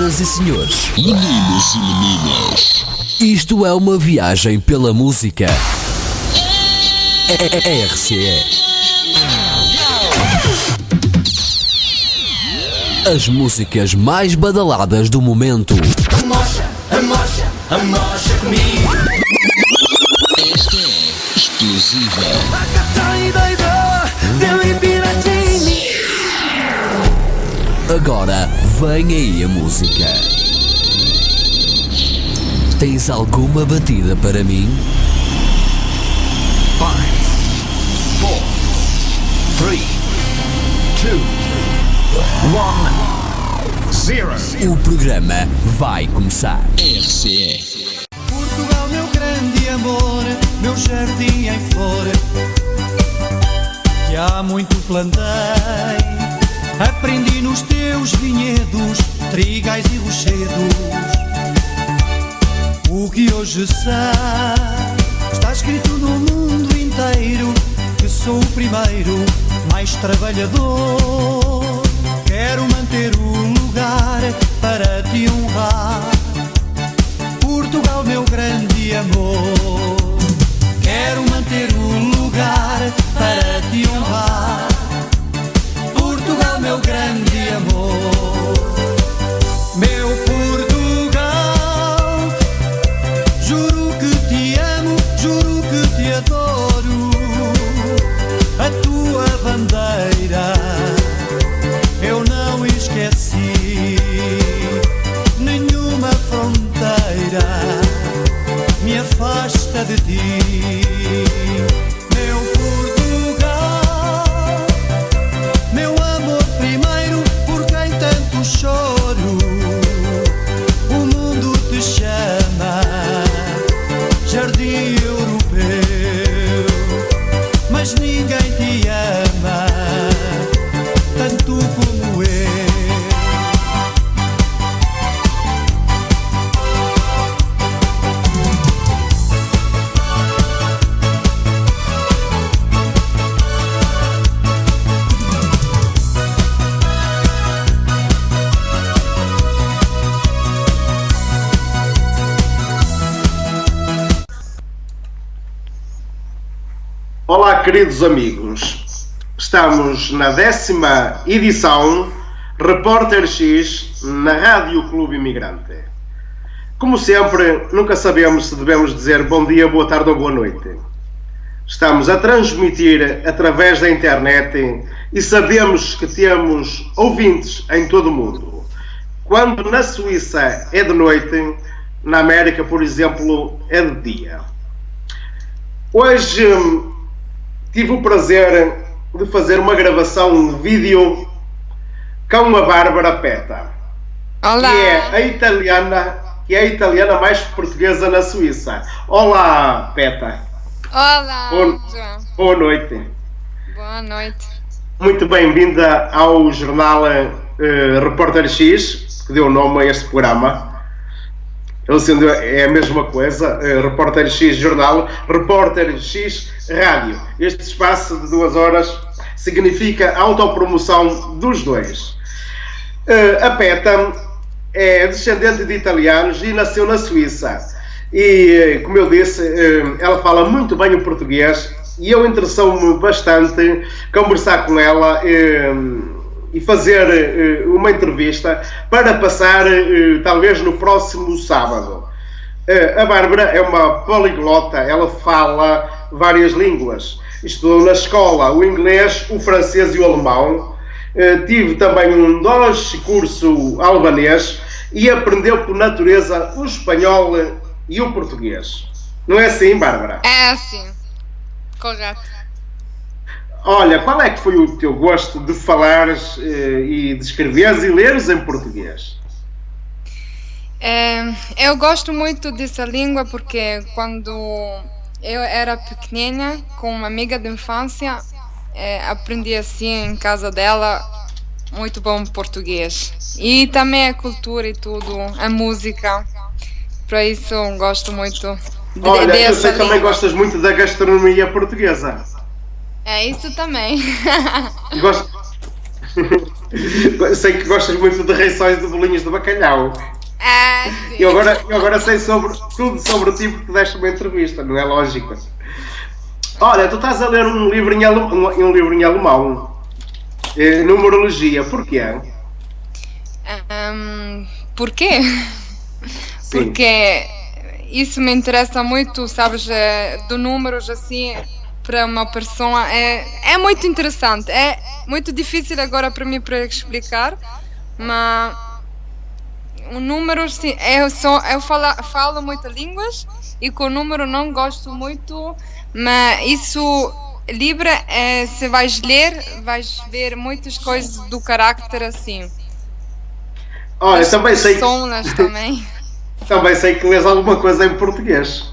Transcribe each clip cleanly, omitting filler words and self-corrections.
Senhoras e senhores, meninos e meninas, isto é uma viagem pela música. RCE. As músicas mais badaladas do momento. Amocha comigo. esta é exclusiva. Agora vem aí a música. Tens alguma batida para mim? 5, 4, 3, 2, 1, 0. O programa vai começar. RCE. Portugal, meu grande amor, meu jardim em flor, que há muito plantei. Aprendi nos teus vinhedos, trigais e rochedos. O que hoje sei está escrito no mundo inteiro, que sou o primeiro, mais trabalhador. Quero manter o lugar para te honrar, Portugal, meu grande amor. Quero manter o lugar para te honrar, Portugal, meu grande amor. Meu Portugal, juro que te amo, juro que te adoro. A tua bandeira eu não esqueci, nenhuma fronteira me afasta de ti. Meu Portugal, meu amor primeiro, por quem tanto choro. O mundo te chama jardim europeu, mas ninguém te ama tanto como eu. Olá, queridos amigos. Estamos na 10ª edição Repórter X na Rádio Clube Imigrante. Como sempre, nunca sabemos se devemos dizer bom dia, boa tarde ou boa noite. Estamos a transmitir através da internet e sabemos que temos ouvintes em todo o mundo. Quando na Suíça é de noite, na América, por exemplo, é de dia. Hoje tive o prazer de fazer uma gravação de vídeo com a Bárbara Peta. Olá. Que é a italiana mais portuguesa na Suíça. Olá, Peta. Olá, João. Boa noite. Boa noite. Muito bem-vinda ao jornal Repórter X, que deu nome a este programa. Ele sendo é a mesma coisa, Repórter X Jornal, Repórter X Rádio. Este espaço de 2 horas significa a autopromoção dos dois. A Peta é descendente de italianos e nasceu na Suíça. E, como eu disse, ela fala muito bem o português e eu interessou-me bastante conversar com ela e fazer uma entrevista para passar talvez no próximo sábado. A Bárbara é uma poliglota, ela fala várias línguas. Estudou na escola o inglês, o francês e o alemão. Tive também um doce curso albanês e aprendeu por natureza o espanhol e o português. Não é assim, Bárbara? É assim, correto. Olha, qual é que foi o teu gosto de falares e de escreveres e leres em português? Eu gosto muito dessa língua porque quando eu era pequena, com uma amiga de infância, aprendi assim em casa dela muito bom português. E também a cultura e tudo, a música. Por isso gosto muito Olha, dessa eu sei que também língua. gostas muito da gastronomia portuguesa. É isso também. Sei que gostas muito de reições de bolinhos de bacalhau. Sim. Eu agora sei tudo sobre o tipo que deste uma entrevista, não é lógico? Olha, tu estás a ler um livro em alemão, numerologia, porquê? Por quê? Sim. Porque isso me interessa muito, sabes, do números assim, para uma pessoa, é muito interessante, é muito difícil agora para mim para explicar, mas o número, sim, eu falo muitas línguas e com o número não gosto muito, mas isso livro, se vais ler, vais ver muitas coisas do carácter assim. Olha, também sei, Personas também. também sei que lês alguma coisa em português.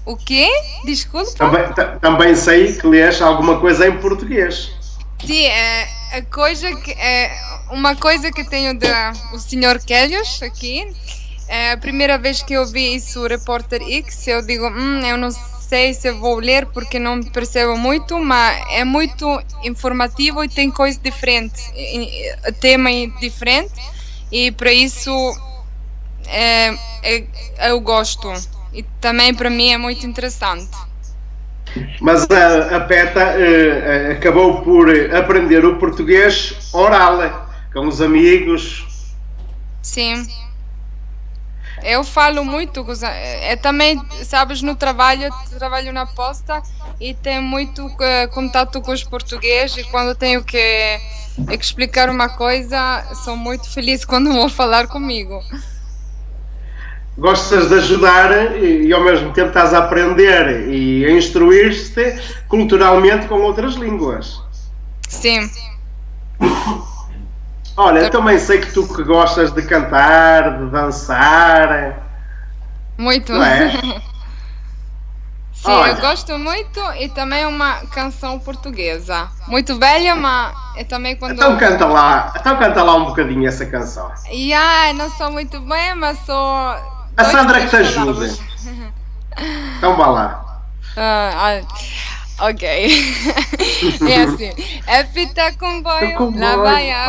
O quê? Desculpa? Também sei que lês alguma coisa em português. Sim, uma coisa que tenho do Sr. Kellos aqui. É a primeira vez que eu vi isso, o Repórter X, eu digo, eu não sei se eu vou ler porque não percebo muito, mas é muito informativo e tem coisas diferentes, tema diferente, e para isso eu gosto. E também para mim é muito interessante. Mas a Peta acabou por aprender o português oral, com os amigos. Sim. Eu falo muito, também, sabes, no trabalho, trabalho na posta e tenho muito contato com os portugueses, e quando tenho que explicar uma coisa, sou muito feliz quando vão falar comigo. Gostas de ajudar e ao mesmo tempo estás a aprender e a instruir-te culturalmente com outras línguas. Sim. Olha, eu também sei que tu que gostas de cantar, de dançar. Muito. Não é? Sim, Olha. eu gosto muito, e também uma canção portuguesa. Muito velha, mas é também quando... Então canta lá um bocadinho essa canção. Não sou muito bem, mas sou... A Sandra que te ajude. Então vá lá. Ok. É assim. É fita comboio, lá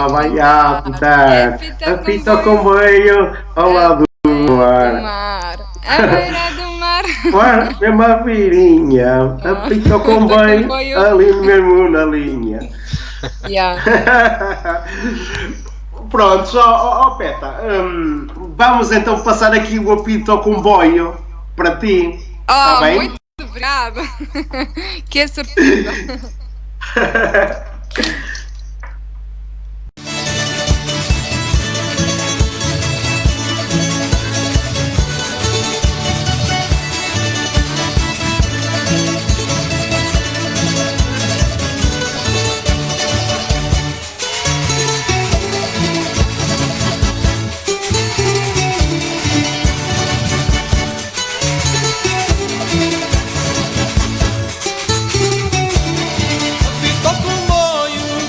vai a apitar. Apita o comboio ao lado do mar. mar. À beira do mar. Mar, mesmo a virinha. Apita o comboio ali mesmo na linha. Yeah. Pronto, Peta, vamos então passar aqui o apito ao comboio para ti. Tá bem? Muito obrigada. Que surpresa. Apita o comboio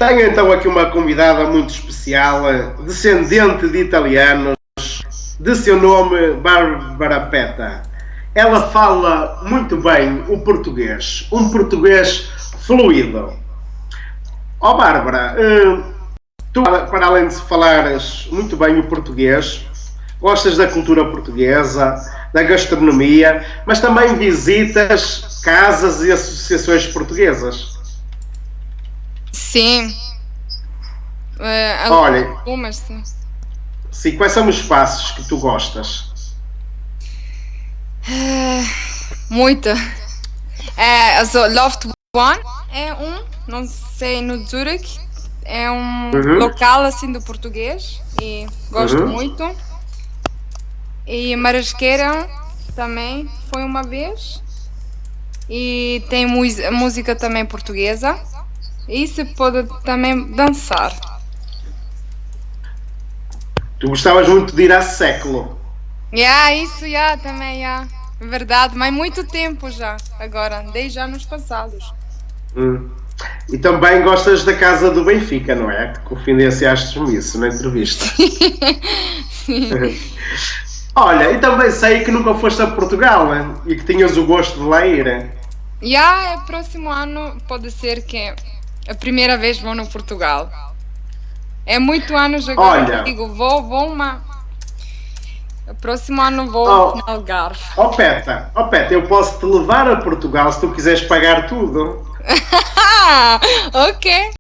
Tenho então aqui uma convidada muito especial, descendente de italianos, de seu nome Bárbara Peta. Ela fala muito bem o português, um português fluido. Ó Bárbara, tu, para além de falares muito bem o português, gostas da cultura portuguesa, da gastronomia, mas também visitas casas e associações portuguesas. Sim. Olha, Algumas, sim. Sim, quais são os espaços que tu gostas? Muita. Also Loft One é não sei, no Zurich. É um local assim do português e gosto muito. E Marasqueira também foi uma vez. E tem música também portuguesa. E se pode também dançar. Tu gostavas muito de ir a século. Isso, também, verdade, mas muito tempo já, agora, 10 anos passados. E também gostas da casa do Benfica, não é? Que confidenciaste-me isso na entrevista. Sim. Olha, e também sei que nunca foste a Portugal, hein? E que tinhas o gosto de lá ir. Próximo ano pode ser que a primeira vez vou no Portugal. É muito anos agora. Olha, digo, vou, mas o próximo ano vou no Algarve. Peta, eu posso te levar a Portugal se tu quiseres pagar tudo. Ok.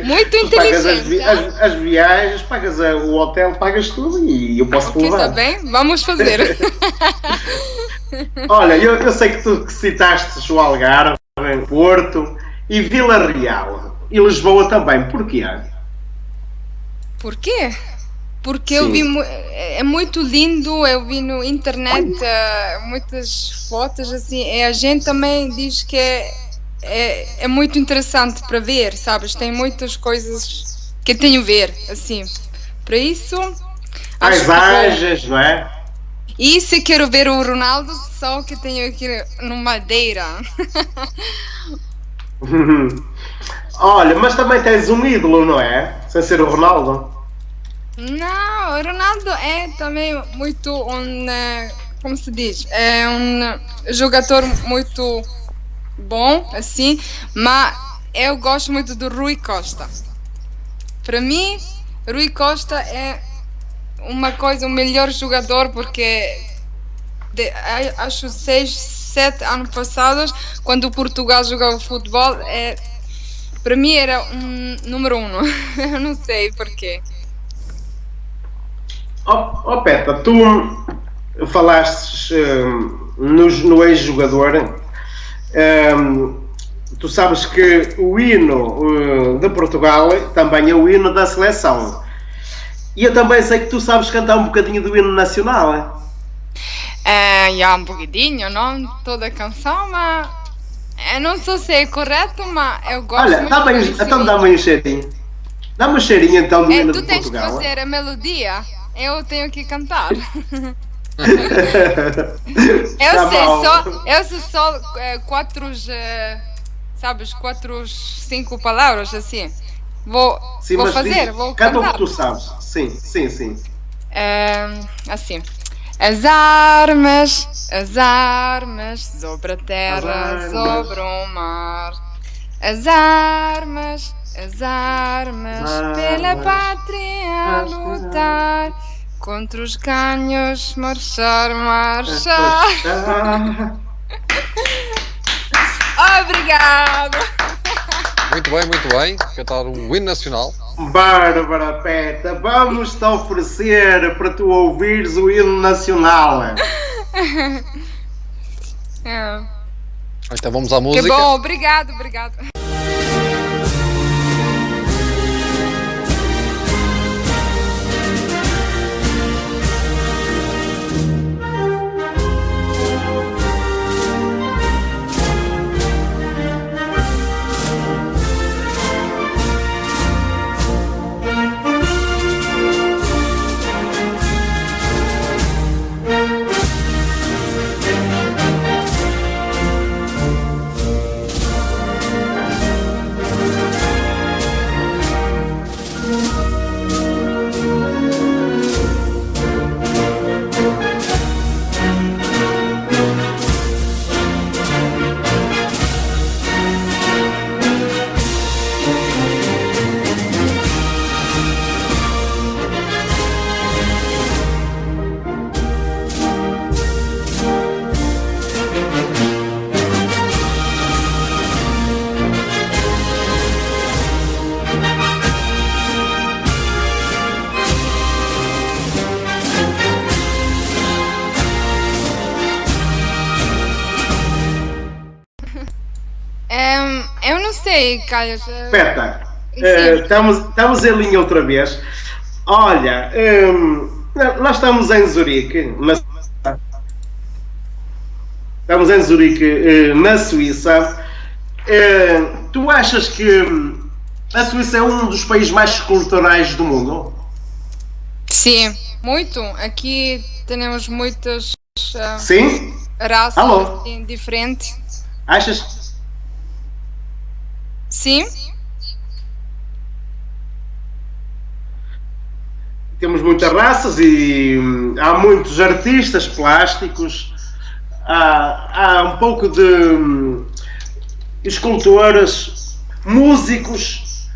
Muito inteligente. Pagas as viagens, pagas o hotel, pagas tudo e eu posso te levar. Está bem? Vamos fazer. Olha, eu sei que tu citaste o Algarve, Porto e Vila Real e Lisboa também. Porquê? Por quê? Porque eu vi, é muito lindo, eu vi no internet muitas fotos assim, e a gente também diz que é muito interessante para ver, sabes? Tem muitas coisas que tenho a ver, assim. Para isso... Paisagens, não é? E se quero ver o Ronaldo, só que tenho aqui no Madeira. Olha, mas também tens um ídolo, não é? Sem ser o Ronaldo. Não, o Ronaldo é também muito como se diz? É um jogador muito bom, assim, mas eu gosto muito do Rui Costa. Para mim, Rui Costa é o melhor jogador, porque acho 6, 7 anos passados, quando Portugal jogava futebol, para mim era número 1. Eu não sei porquê. Peta, tu falaste no ex-jogador, tu sabes que o hino de Portugal também é o hino da seleção. E eu também sei que tu sabes cantar um bocadinho do hino nacional. Um bocadinho, não toda a canção, mas eu não sei se é correto, mas eu gosto. Olha, então dá-me um cheirinho. Dá-me um cheirinho então do hino de Portugal. Tu tens que fazer a melodia. Eu tenho que cantar. Eu sei só 4, 5 palavras assim. Vou fazer, vou cantar. Canta o que tu sabes. Sim. Assim. As armas sobre a terra, sobre o mar. As armas pela pátria a lutar, contra os canhos marchar. Obrigado. Muito bem, cantar o hino nacional. Bárbara Peta, vamos-te oferecer para tu ouvires o hino nacional. Então vamos à música. Que bom, obrigado. sei, Carlos. Peta, Sim. estamos em linha outra vez. Olha, nós estamos em Zurique, na Suíça. Tu achas que a Suíça é um dos países mais culturais do mundo? Sim, muito. Aqui temos muitas Sim? raças Alô? assim, diferentes. Achas? Sim, Temos muitas raças e há muitos artistas plásticos, há um pouco de escultores, músicos.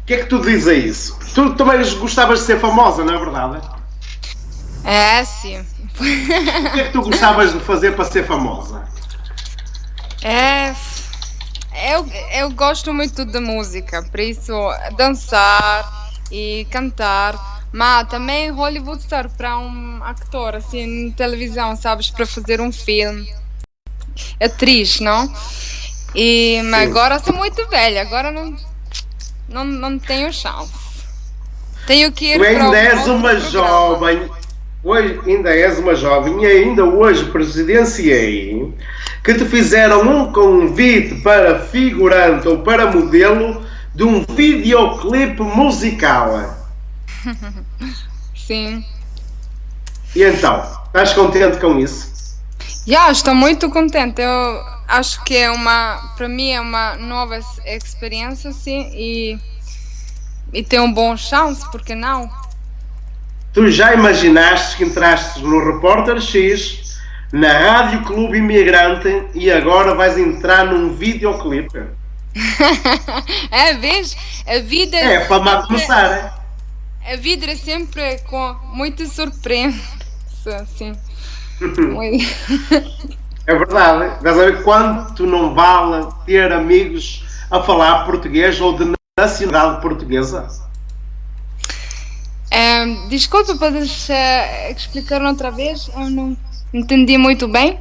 O que é que tu dizes a isso? Tu também gostavas de ser famosa, não é verdade? é sim. O que é que tu gostavas de fazer para ser famosa? É, eu gosto muito de música, por isso dançar e cantar, mas também Hollywood estar para um ator assim, na televisão, sabes, para fazer um filme, atriz, não? Mas Sim. agora sou muito velha, agora não tenho chance. Tenho que ir Tu para ainda és outro uma programa. jovem, hoje ainda és uma jovem e ainda hoje presenciei que te fizeram um convite para figurante ou para modelo de um videoclipe musical. Sim. E então, estás contente com isso? Já, estou muito contente. Eu acho que para mim é uma nova experiência, sim, e tem um bom chance, porque não? Tu já imaginaste que entraste no Repórter X, na Rádio Clube Imigrante e agora vais entrar num videoclipe? É, vês? A vida É, para má começar, é? a vida é sempre com muita surpresa, assim. Muito. É verdade. Estás a ver quanto não vale ter amigos a falar português ou de nacionalidade portuguesa? Desculpa, podes explicar outra vez? Eu não entendi muito bem.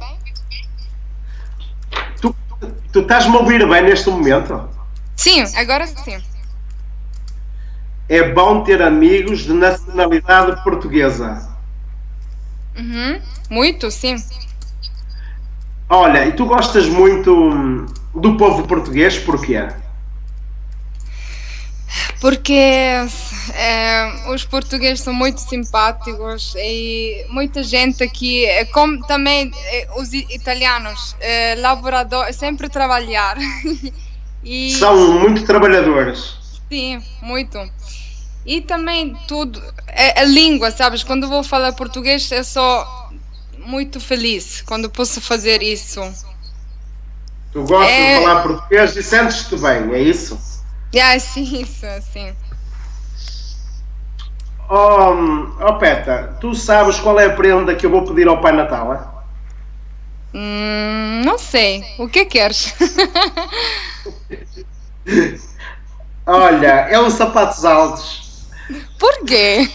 Tu estás-me a ouvir bem neste momento? Sim, agora sim. É bom ter amigos de nacionalidade portuguesa. Uhum. Muito, sim. Olha, e tu gostas muito do povo português, porquê? Porque os portugueses são muito simpáticos e muita gente aqui, como também os italianos, laborador, sempre trabalhar. E, São muito trabalhadores. sim, muito. E também tudo, a língua, sabes? Quando vou falar português, eu sou muito feliz quando posso fazer isso. Tu gostas de falar português e sentes-te bem, é isso? Sim, isso, sim. Oh, Peta, tu sabes qual é a prenda que eu vou pedir ao Pai Natal? Não sei. O que queres? Olha, é uns sapatos altos. Por quê?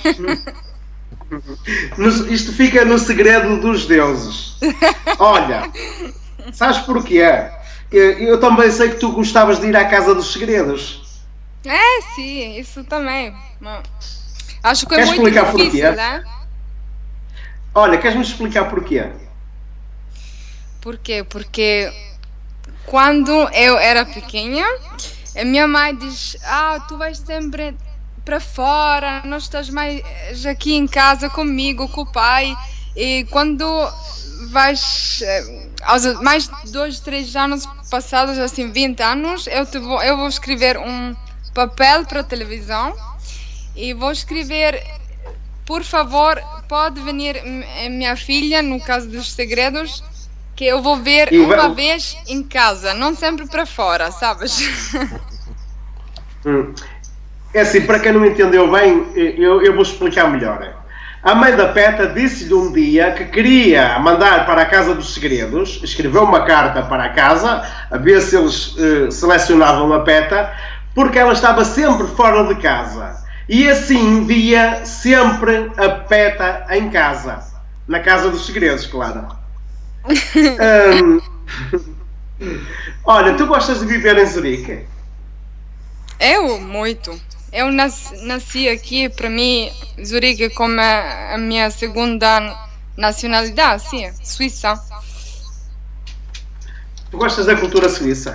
Isto fica no segredo dos deuses. Olha, sabes porquê? Eu também sei que tu gostavas de ir à Casa dos Segredos. Sim, isso também. Acho que é Queres muito explicar difícil, porquê? né? Olha, queres-me explicar porquê? Por quê? Porque quando eu era pequena, a minha mãe diz: tu vais sempre para fora, não estás mais aqui em casa comigo, com o pai. E quando vais aos mais de 2, 3 anos passados, assim 20 anos, eu vou escrever um papel para a televisão e vou escrever: por favor, pode venir minha filha, no caso dos segredos, que eu vou ver uma vez em casa, não sempre para fora, sabes? É assim, para quem não entendeu bem, eu vou explicar melhor. A mãe da Peta disse-lhe um dia que queria mandar para a Casa dos Segredos, escreveu uma carta para a casa, a ver se eles selecionavam a Peta, porque ela estava sempre fora de casa. E assim via sempre a Peta em casa. Na Casa dos Segredos, claro. Olha, tu gostas de viver em Zurique? Eu, muito. Eu nasci aqui, para mim, Zurique é como a minha segunda nacionalidade, sim, Suíça. Tu gostas da cultura suíça?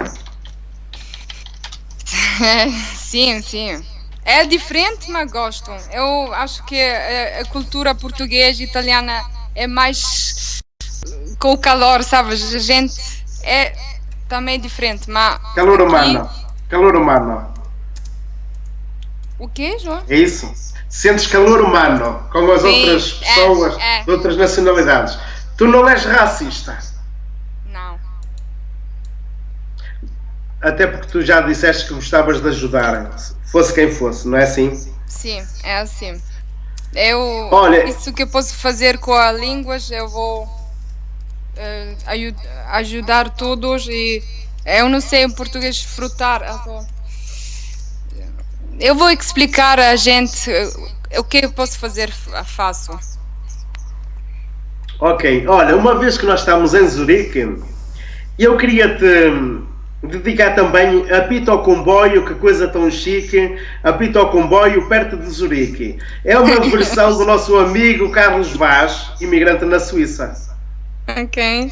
Sim, sim. É diferente, mas gosto. Eu acho que a cultura portuguesa e italiana é mais com o calor, sabes? A gente é também diferente, mas Calor aqui- humano. Calor humano. O quê, João? É isso? Sentes calor humano com as Sim, outras pessoas é. de outras nacionalidades. Tu não és racista. Não. Até porque tu já disseste que gostavas de ajudar, fosse quem fosse, não é assim? Sim, é assim. Eu, Olha- isso que eu posso fazer com a línguas, eu vou ajudar todos e eu não sei em português frutar. Eu vou explicar a gente o que eu posso fazer, faço. Ok, olha, uma vez que nós estamos em Zurique, eu queria te dedicar também Apito ao Comboio, que coisa tão chique, Apito ao Comboio perto de Zurique. É uma versão do nosso amigo Carlos Vaz, imigrante na Suíça. Ok.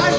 Ai,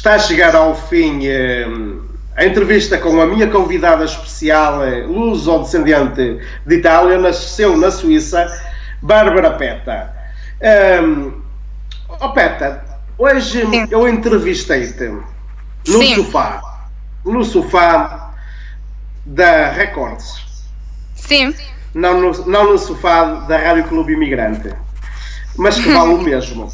está a chegar ao fim a entrevista com a minha convidada especial, luso-descendente de Itália, nasceu na Suíça, Bárbara Peta. Peta, hoje eu entrevistei-te no sofá da Records. Sim. Não no sofá da Rádio Clube Imigrante, mas que vale o mesmo.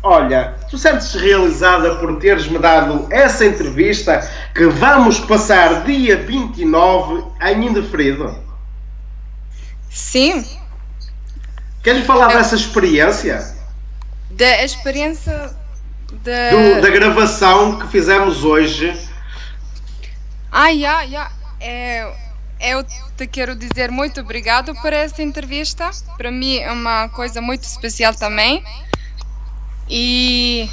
Olha, tu sentes-te realizada por teres-me dado essa entrevista que vamos passar dia 29 em indeferido? Sim. Queres falar dessa experiência? Da experiência da gravação que fizemos hoje? Eu te quero dizer muito obrigado por essa entrevista. Para mim é uma coisa muito especial também. E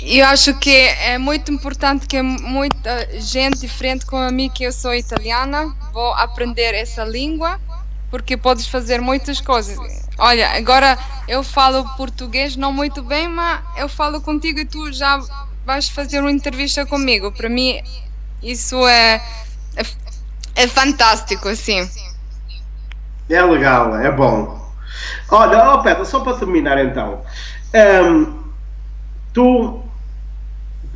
eu acho que é muito importante que muita gente diferente como a mim, que eu sou italiana, vou aprender essa língua, porque podes fazer muitas coisas. Olha, agora eu falo português não muito bem, mas eu falo contigo e tu já vais fazer uma entrevista comigo. Para mim isso é fantástico, assim. É legal, é bom. Olha, Peta, só para terminar então, tu,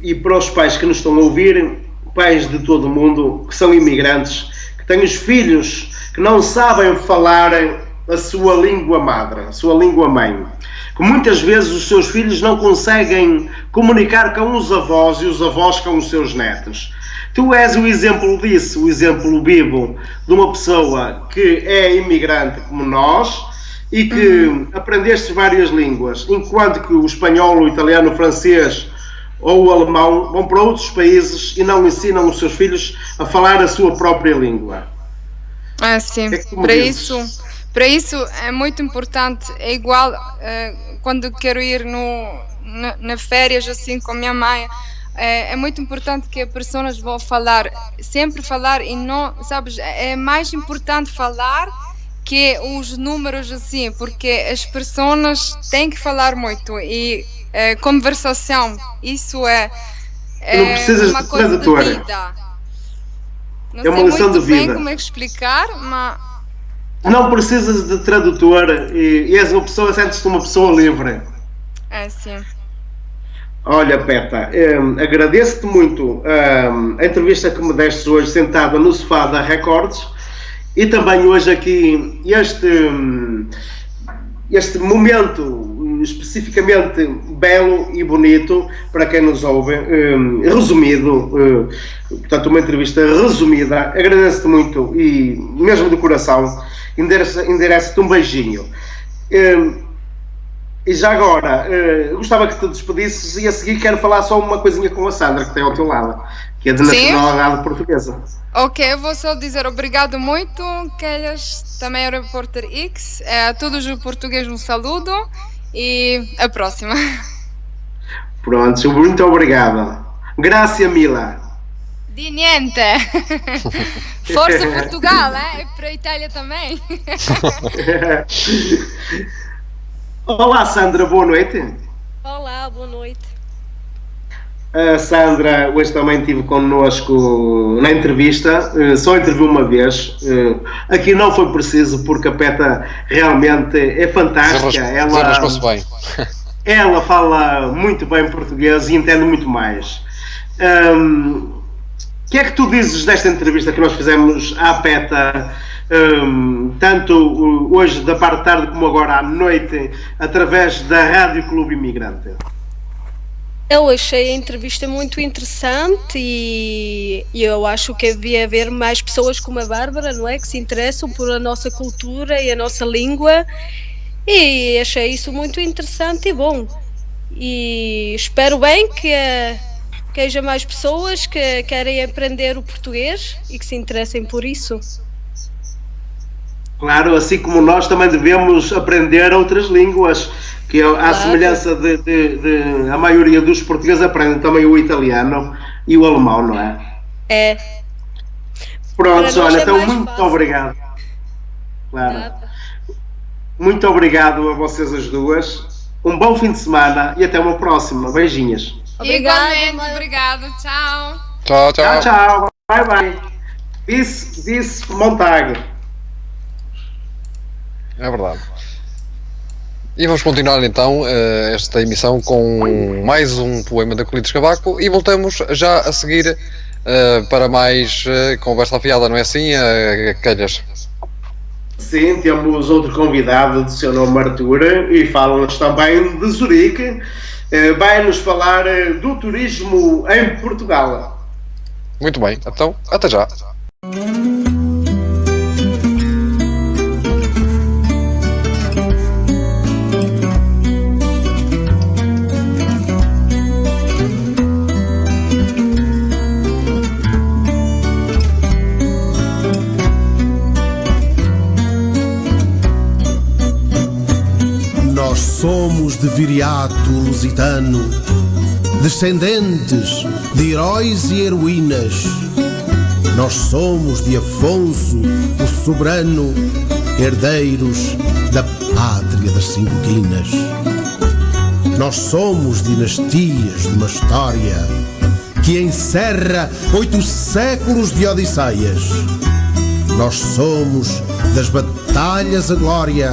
e para os pais que nos estão a ouvir, pais de todo o mundo, que são imigrantes, que têm os filhos que não sabem falar a sua língua madre, a sua língua mãe, que muitas vezes os seus filhos não conseguem comunicar com os avós e os avós com os seus netos. Tu és o exemplo disso, o exemplo vivo de uma pessoa que é imigrante como nós e que aprendeste várias línguas, enquanto que o espanhol, o italiano, o francês ou o alemão vão para outros países e não ensinam os seus filhos a falar a sua própria língua. Sim. Para isso é muito importante. É igual quando quero ir na férias assim com minha mãe. É muito importante que as pessoas vão sempre falar e não, sabes, é mais importante falar que os números assim, porque as pessoas têm que falar muito e conversação, isso é não precisas uma de coisa tradutor. de vida. Não É uma sei lição muito de bem vida. como explicar, mas Não precisas de tradutor e és uma pessoa, sentes-te uma pessoa livre. é assim. Olha, Peta, agradeço-te muito a entrevista que me deste hoje sentada no sofá da Records e também hoje aqui este momento especificamente belo e bonito para quem nos ouve, resumido, portanto uma entrevista resumida. Agradeço-te muito e mesmo de coração endereço-te um beijinho. E já agora, gostava que te despedisses e a seguir quero falar só uma coisinha com a Sandra, que tem ao teu lado, que é de nacionalidade portuguesa. Ok, eu vou só dizer obrigado muito, Kelhas, também ao Repórter X, a todos os portugueses um saludo e a próxima. Pronto, muito obrigado. Grazie Mila. Di niente. Força Portugal, é para a Itália também. Olá Sandra, boa noite. Olá, boa noite. A Sandra hoje também esteve connosco na entrevista, só interviu uma vez. Aqui não foi preciso porque a Peta realmente é fantástica. Ela fala muito bem português e entende muito mais. O que é que tu dizes desta entrevista que nós fizemos à Peta, tanto hoje da parte de tarde como agora à noite, através da Rádio Clube Imigrante? Eu achei a entrevista muito interessante e eu acho que devia haver mais pessoas como a Bárbara, não é? Que se interessam por a nossa cultura e a nossa língua, e achei isso muito interessante e bom. E espero bem que haja mais pessoas que querem aprender o português e que se interessem por isso. Claro, assim como nós também devemos aprender outras línguas, que à semelhança de a maioria dos portugueses aprendem também o italiano e o alemão, não é? É. Pronto, olha, então muito obrigado. Claro. Muito obrigado a vocês as duas. Um bom fim de semana e até uma próxima. Beijinhos. Obrigada, Igualmente, obrigado. Tchau. Tchau, Tchau, tchau. tchau. Bye, bye. Disse Montague. É verdade. E vamos continuar então esta emissão com mais um poema da Colides Cavaco e voltamos já a seguir para mais conversa afiada, não é assim, Calhas? Sim, temos outro convidado de seu nome Arthur e fala-nos também de Zurique. Vai-nos falar do turismo em Portugal. Muito bem, então até já. Nós somos de Viriato Lusitano, descendentes de heróis e heroínas. Nós somos de Afonso, o soberano, herdeiros da pátria das cinco quinas. Nós somos dinastias de uma história que encerra 8 séculos de odisseias. Nós somos das batalhas a glória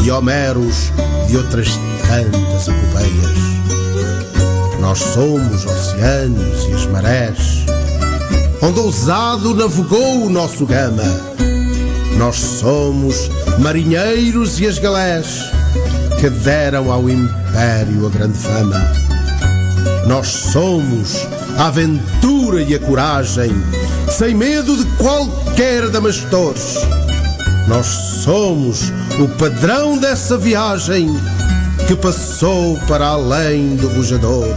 e Homeros de outras tantas epopeias. Nós somos oceanos e as marés, onde ousado navegou o nosso Gama. Nós somos marinheiros e as galés que deram ao Império a grande fama. Nós somos a aventura e a coragem, sem medo de qualquer damastor. Nós somos o padrão dessa viagem que passou para além do bujador.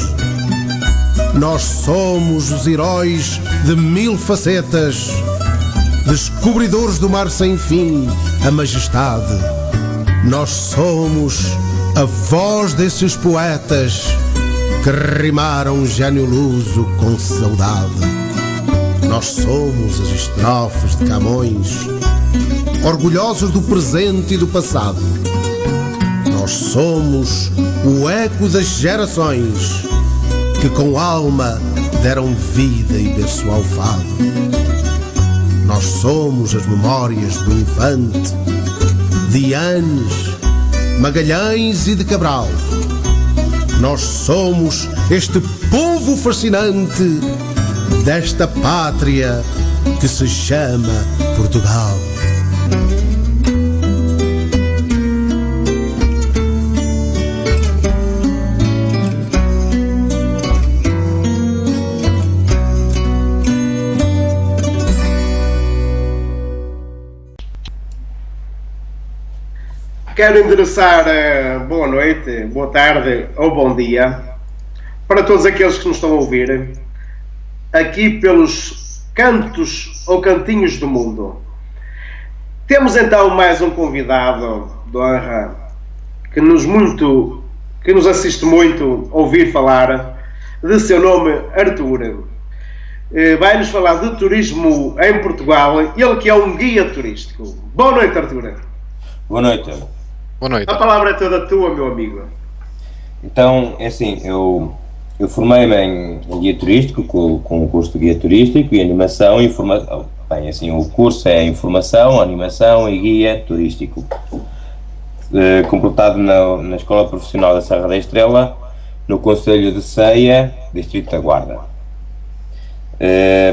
Nós somos os heróis de 1000 facetas, descobridores do mar sem fim, a majestade. Nós somos a voz desses poetas que rimaram gênio luso com saudade. Nós somos as estrofes de Camões, orgulhosos do presente e do passado. Nós somos o eco das gerações que com alma deram vida e berço ao fado. Nós somos as memórias do Infante, de Anes, Magalhães e de Cabral. Nós somos este povo fascinante desta pátria que se chama Portugal. Quero endereçar boa noite, boa tarde ou bom dia para todos aqueles que nos estão a ouvir aqui pelos cantos ou cantinhos do mundo. Temos então mais um convidado de honra que nos assiste muito a ouvir falar, de seu nome Arthur. Vai-nos falar de turismo em Portugal, ele que é um guia turístico. Boa noite, Arthur. Boa noite. Boa noite. A palavra é toda tua, meu amigo. Então, é assim, eu formei-me em guia turístico, com o curso de guia turístico e animação e informação. Bem, assim, o curso é informação, animação e guia turístico. Completado na Escola Profissional da Serra da Estrela, no Concelho de Ceia, Distrito da Guarda.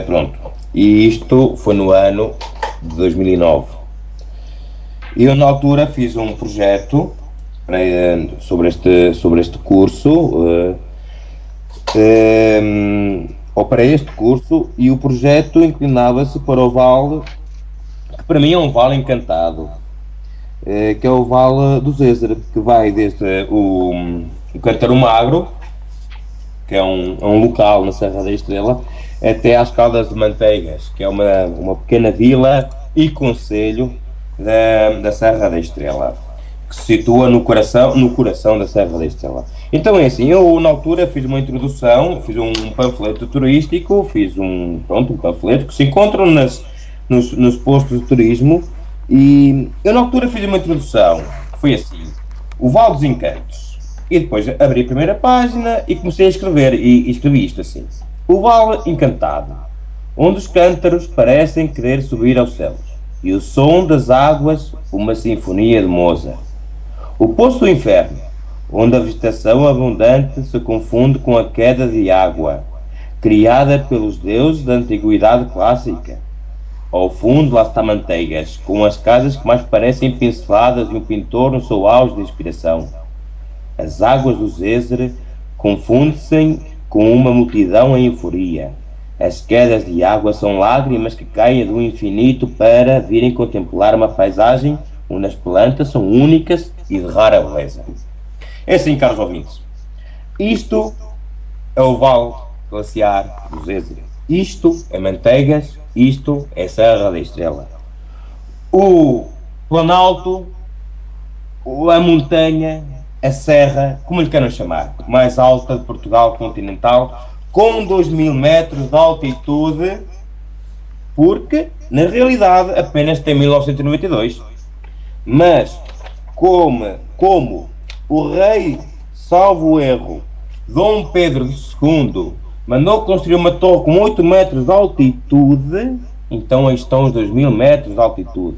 Pronto. E isto foi no ano de 2009. Eu, na altura, fiz um projeto sobre este curso, ou para este curso, e o projeto inclinava-se para o vale, que para mim é um vale encantado, que é o Vale do Zézer, que vai desde o Cântaro Magro, que é um local na Serra da Estrela, até às Caldas de Manteigas, que é uma pequena vila e concelho da Serra da Estrela, que se situa no coração da Serra da Estrela. Então é assim, eu na altura fiz uma introdução, fiz um panfleto turístico, fiz um panfleto que se encontra nos postos de turismo, e eu na altura fiz uma introdução, que foi assim: o Vale dos Encantos. E depois abri a primeira página e comecei a escrever, e escrevi isto assim: o vale encantado, onde os cântaros parecem querer subir aos céus, e o som das águas uma sinfonia de Mozart. O poço do inferno, onde a vegetação abundante se confunde com a queda de água, criada pelos deuses da antiguidade clássica. Ao fundo lá está Manteigas, com as casas que mais parecem pinceladas de um pintor no seu auge de inspiração. As águas do Zézer confundem-se com uma multidão em euforia. As quedas de água são lágrimas que caem do infinito para virem contemplar uma paisagem onde as plantas são únicas e de rara beleza. É assim, caros ouvintes. Isto é o Vale Glaciar do Zézer. Isto é Manteigas, isto é Serra da Estrela. O Planalto, a montanha, a serra, como lhe queiram chamar, mais alta de Portugal continental, com 2.000 metros de altitude, porque, na realidade, apenas tem 1992. Mas, como o rei, salvo erro, Dom Pedro II, mandou construir uma torre com 8 metros de altitude, então aí estão os 2.000 metros de altitude.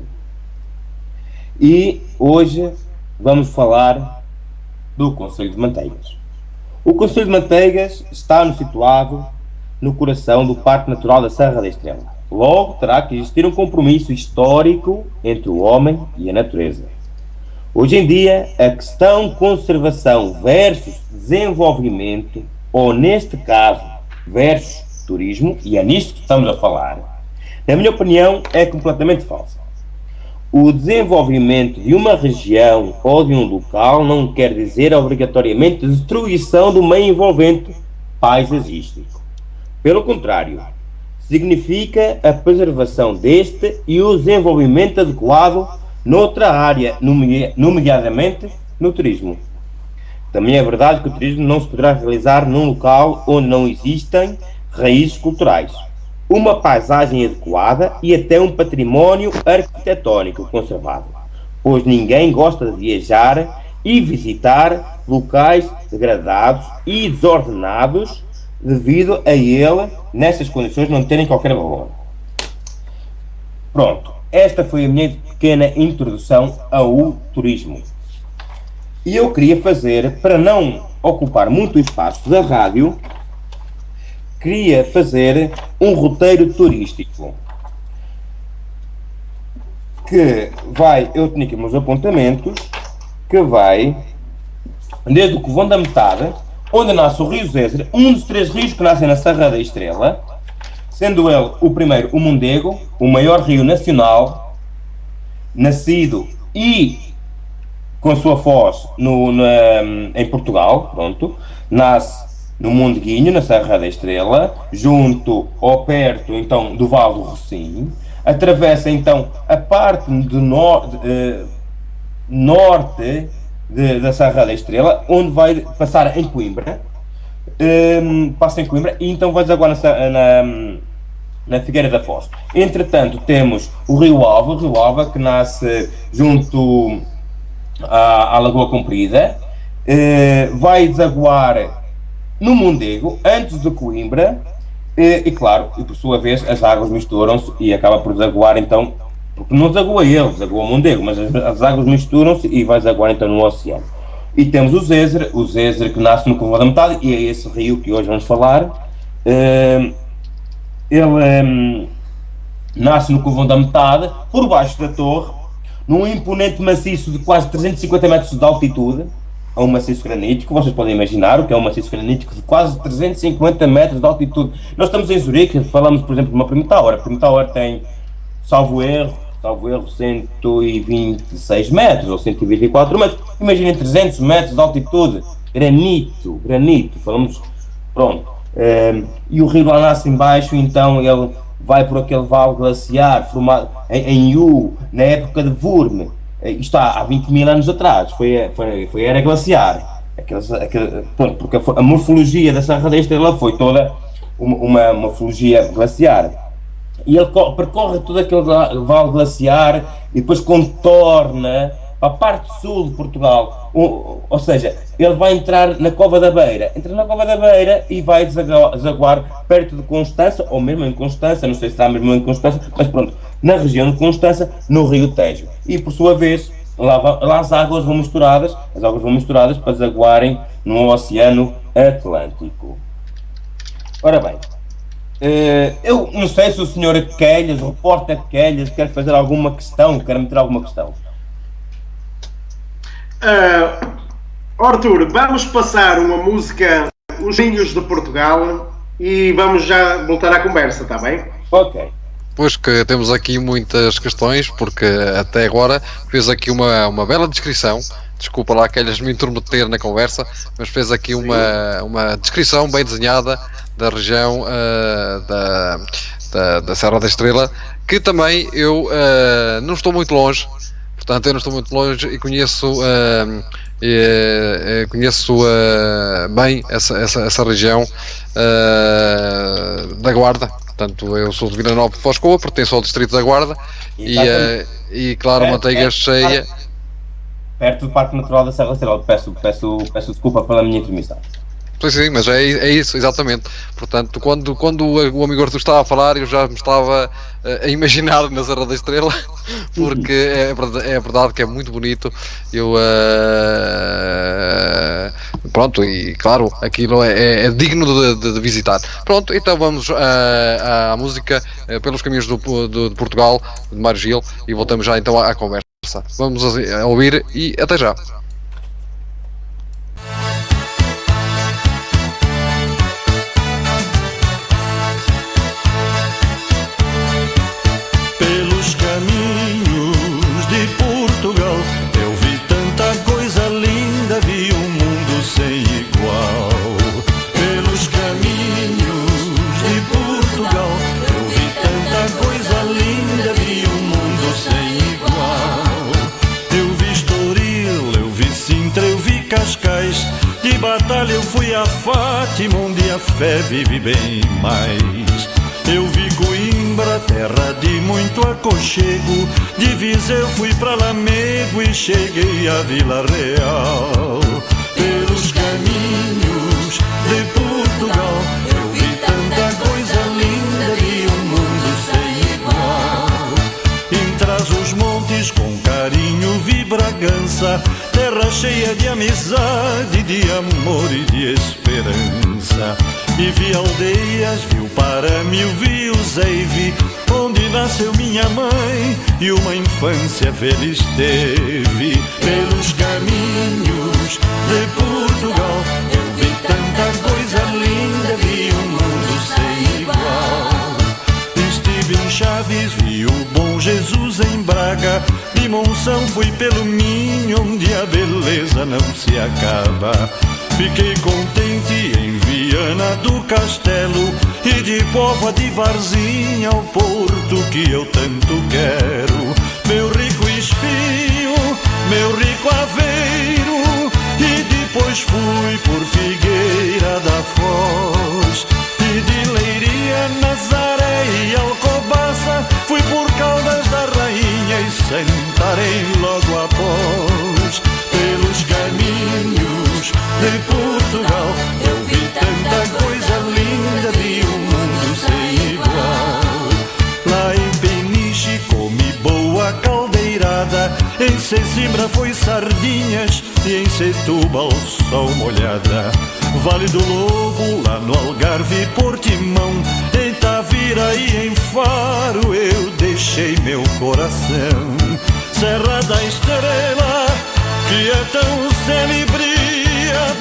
E hoje vamos falar do Concelho de Manteigas. O Concelho de Manteigas está situado no coração do Parque Natural da Serra da Estrela. Logo, terá que existir um compromisso histórico entre o homem e a natureza. Hoje em dia, a questão conservação versus desenvolvimento, ou neste caso, versus turismo, e é nisto que estamos a falar, na minha opinião, é completamente falsa. O desenvolvimento de uma região ou de um local não quer dizer obrigatoriamente destruição do meio envolvente paisagístico. Pelo contrário, significa a preservação deste e o desenvolvimento adequado noutra área, nomeadamente no turismo. Também é verdade que o turismo não se poderá realizar num local onde não existem raízes culturais, uma paisagem adequada e até um património arquitetónico conservado, pois ninguém gosta de viajar e visitar locais degradados e desordenados devido a ele, nessas condições, não terem qualquer valor. Pronto, esta foi a minha pequena introdução ao turismo. E eu queria fazer, para não ocupar muito espaço da rádio, queria fazer um roteiro turístico que vai, eu tenho aqui meus apontamentos, que vai desde o Covão da Metade, onde nasce o Rio Zézer, um dos 3 rios que nascem na Serra da Estrela, sendo ele o primeiro o Mondego, o maior rio nacional, nascido e com sua foz em Portugal, pronto, nasce no Mondeguinho, na Serra da Estrela, junto ou perto então do Vale do Rocim, atravessa então a parte do norte da Serra da Estrela, onde vai passar em Coimbra, passa em Coimbra e então vai agora na Figueira da Foz. Entretanto temos o Rio Alva que nasce junto à Lagoa Comprida, vai desaguar no Mondego, antes de Coimbra, e claro, e por sua vez as águas misturam-se e acaba por desaguar então, porque não desagoa ele, desagoa o Mondego, mas as águas misturam-se e vai desaguar então no oceano. E temos o Zézer que nasce no Covão da Metade, e é esse rio que hoje vamos falar. Ele nasce no Covão da Metade, por baixo da torre, num imponente maciço de quase 350 metros de altitude, a um maciço granítico. Vocês podem imaginar o que é um maciço granítico de quase 350 metros de altitude. Nós estamos em Zurique, falamos por exemplo de uma Primo Tower. A Primo Tower tem, salvo erro, 126 metros ou 124 metros. Imaginem 300 metros de altitude, granito, falamos, pronto. E o rio lá nasce em baixo, então ele vai por aquele vale glaciar formado em Yu, na época de Wurm. Isto há 20.000 anos atrás, foi a era glaciar. Pronto, porque a morfologia da Serra da Estrela foi toda uma morfologia glaciar. E ele percorre todo aquele vale glaciar e depois contorna para a parte sul de Portugal, ou seja, ele vai entrar na Cova da Beira, entra na Cova da Beira e vai desaguar perto de Constança, ou mesmo em Constança, não sei se está mesmo em Constança, mas pronto, na região de Constança, no Rio Tejo. E por sua vez, lá as águas vão misturadas para desaguarem no Oceano Atlântico. Ora bem, eu não sei se o senhor Quelhas, o repórter Quelhas, quer fazer alguma questão, quer meter alguma questão. Arthur, vamos passar uma música, Os Vinhos de Portugal, e vamos já voltar à conversa, está bem? Ok. Pois que temos aqui muitas questões, porque até agora fez aqui uma bela descrição. Desculpa lá, Quelhas, me intrometer na conversa, mas fez aqui uma descrição bem desenhada da região da Serra da Estrela, que também eu não estou muito longe, portanto eu não estou muito longe e conheço bem essa região da Guarda. Portanto, eu sou de Vila Nova de Foscoa, pertenço ao distrito da Guarda e claro, manteiga cheia. Perto do Parque Natural da Serra da Estrela. Peço desculpa pela minha intermissão. Sim, mas é isso, exatamente. Portanto, quando o amigo Arthur estava a falar, eu já me estava a imaginar na Serra da Estrela, porque é verdade que é muito bonito. Pronto, e claro, aquilo é digno de visitar. Pronto, então vamos à música Pelos Caminhos de Portugal, de Mário Gil, e voltamos já então à conversa. Vamos a ouvir e até já. Pelos caminhos de Portugal eu vi tanta coisa linda, vi um mundo sem igual. Pelos caminhos de Portugal eu vi tanta coisa linda, vi um mundo sem igual. Eu vi Estoril, eu vi Sintra, eu vi Cascais, de batalha eu fui a Fátima, onde a fé vive bem mais. Eu vi Coimbra, terra de muito aconchego, de Viseu fui pra Lamego e cheguei a Vila Real. Pelos caminhos de Portugal eu vi tanta coisa linda, vi um mundo sem igual. Em Trás-os-Montes com carinho vi Bragança, terra cheia de amizade, de amor e de esperança. E vi aldeias, vi o Paramil, vi o Zeive, onde nasceu minha mãe e uma infância feliz teve. Pelos caminhos de Portugal eu vi tanta coisa linda, vi um mundo sem igual. Estive em Chaves, vi o Bom Jesus em Braga, de Monção fui pelo Minho, onde a beleza não se acaba. Fiquei contente em Viana do Castelo e de Póvoa de Varzim ao Porto que eu tanto quero. Meu rico Espinho, meu rico Aveiro, e depois fui por Figueira da Foz. E de Leiria, Nazaré e Alcobaça fui por Caldas da Rainha e Santarém logo após. Pelos caminhos de Portugal eu vi tanta coisa linda, vi um mundo sem igual. Lá em Peniche comi boa caldeirada, em Sesimbra foi sardinhas e em Setúbal sol molhada. Vale do Lobo, lá no Algarve, Portimão, em Tavira e em Faro eu deixei meu coração. Serra da Estrela, que é tão celebria,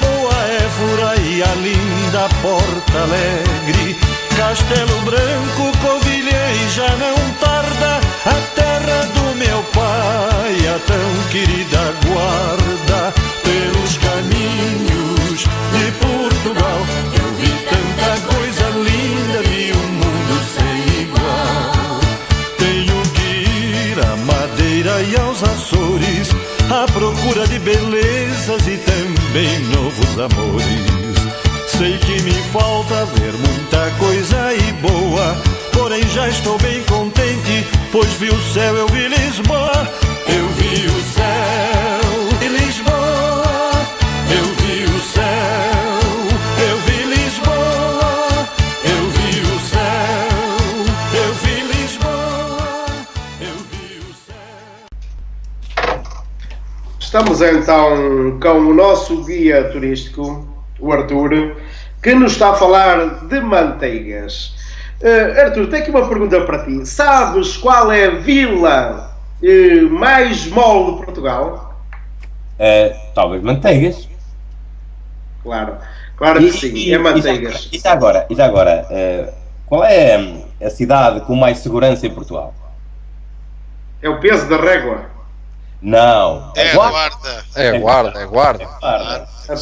Boa Évora e a linda Porto Alegre, Castelo Branco, Covilhã e já não tarda, a terra do meu pai, a tão querida Guarda. Pelos caminhos de Portugal eu vi tanta coisa linda, vi um mundo sem igual. Tenho que ir à Madeira e aos Açores à procura de belezas e também novos amores. Sei que me falta ver muita coisa e boa, porém já estou bem contente, pois vi o céu, eu vi Lisboa. Eu vi o céu de Lisboa, eu vi o céu, eu vi Lisboa, eu vi o céu, eu vi Lisboa, eu vi o céu. Estamos então com o nosso guia turístico, o Arthur, que nos está a falar de manteigas. Arthur, tenho aqui uma pergunta para ti. Sabes qual é a vila mais mole de Portugal? Talvez Manteigas. Claro que sim, é Manteigas. E já agora, qual é a cidade com mais segurança em Portugal? É o peso da régua. Não. É a Guarda. É a Guarda.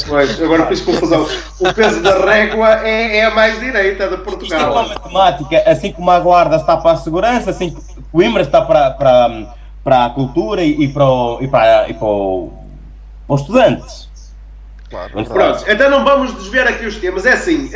Pois, agora fiz confusão. O peso da régua é a mais direita de Isto é Portugal. uma matemática, assim como a Guarda está para a segurança, assim como Coimbra está para a cultura e para os estudantes. Claro. Pronto, então não vamos desviar aqui os temas. É assim,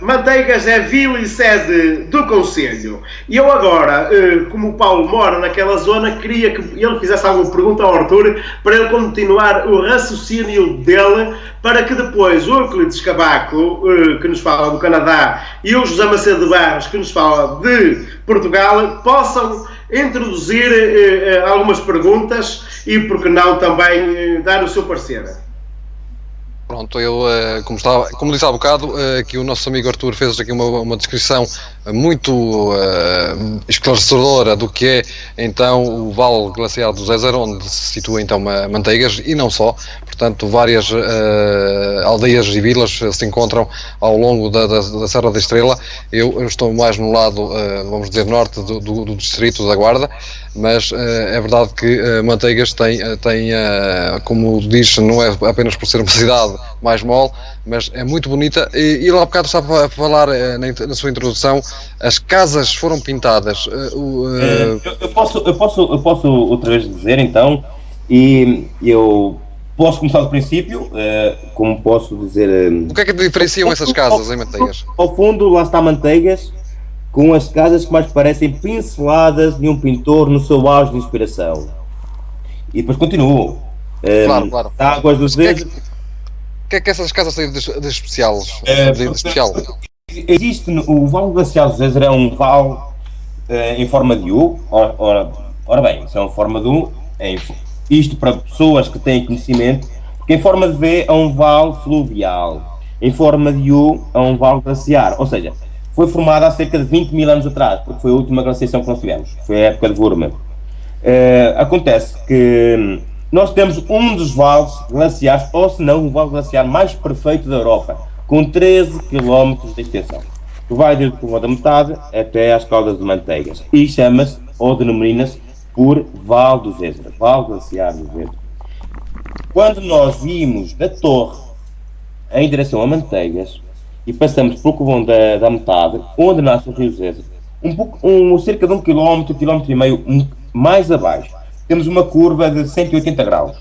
Manteigas é vila e sede do Conselho. E eu agora, como o Paulo mora naquela zona, queria que ele fizesse alguma pergunta ao Arthur para ele continuar o raciocínio dele, para que depois o Euclides Cavaco, que nos fala do Canadá, e o José Macedo de Barros, que nos fala de Portugal, possam introduzir algumas perguntas e, por que não, também dar o seu parecer. Pronto, eu, como disse há bocado, que o nosso amigo Arthur fez aqui uma descrição muito esclarecedora do que é então o Vale Glaciar do Zézer, onde se situa então Manteigas, e não só. Portanto, várias aldeias e vilas se encontram ao longo da Serra da Estrela. Eu estou mais no lado, vamos dizer, norte do distrito da Guarda, mas é verdade que Manteigas tem, como diz, não é apenas por ser uma cidade mais mole, mas é muito bonita. E lá há bocado estava a falar na sua introdução, as casas foram pintadas. Eu posso outra vez dizer então, e eu posso começar do princípio, como posso dizer... O que é que diferenciam essas casas em Manteigas? Ao fundo, lá está Manteigas, com as casas que mais parecem pinceladas de um pintor no seu auge de inspiração. E depois continuou. Claro. Águas dos Zézer. O que é que essas casas têm de especial? Existe o Vale Glaciar do Zézer, é um vale em forma de U. Ora bem, isso é uma forma de U. Isto para pessoas que têm conhecimento, porque em forma de V é um vale fluvial, em forma de U é um vale glaciar, ou seja, foi formado há cerca de 20 mil anos atrás, porque foi a última glaciação que nós tivemos, foi a época de Würmer. Acontece que nós temos um dos vales glaciares, ou se não, o vale glaciar mais perfeito da Europa, com 13 km de extensão, que vai desde o Povoado da Metade até às Caldas de Manteigas, e chama-se, ou denomina-se, por Vale do Zézer, Vale Glaciar do Zézer. Quando nós vimos da Torre em direção a Manteigas e passamos pelo Covão da Metade, onde nasce o Rio Zézer, cerca de 1 km, quilómetro e meio mais abaixo, temos uma curva de 180 graus,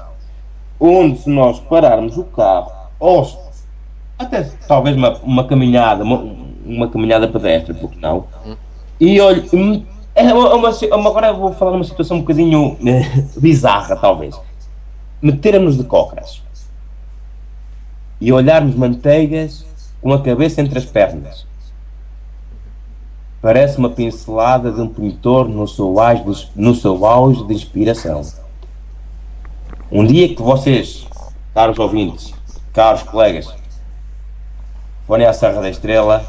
onde se nós pararmos o carro, ou até talvez uma caminhada pedestre, porque não, e olha, agora eu vou falar de uma situação um bocadinho bizarra, talvez. Metermos de cócoras e olharmos Manteigas com a cabeça entre as pernas. Parece uma pincelada de um pintor no seu auge de inspiração. Um dia que vocês, caros ouvintes, caros colegas, forem à Serra da Estrela,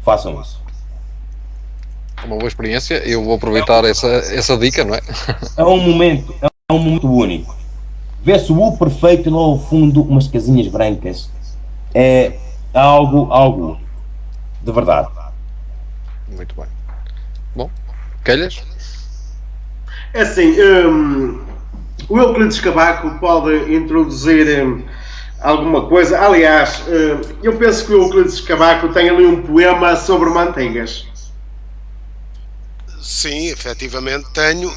façam isso. Uma boa experiência, eu vou aproveitar essa dica, não é? É um momento único. Vê-se o perfeito lá ao fundo, umas casinhas brancas. É algo único. De verdade. Muito bem. Bom, Calhas? É assim, o Euclides Cavaco pode introduzir alguma coisa. Aliás, eu penso que o Euclides Cavaco tem ali um poema sobre Manteigas. Sim, efetivamente tenho.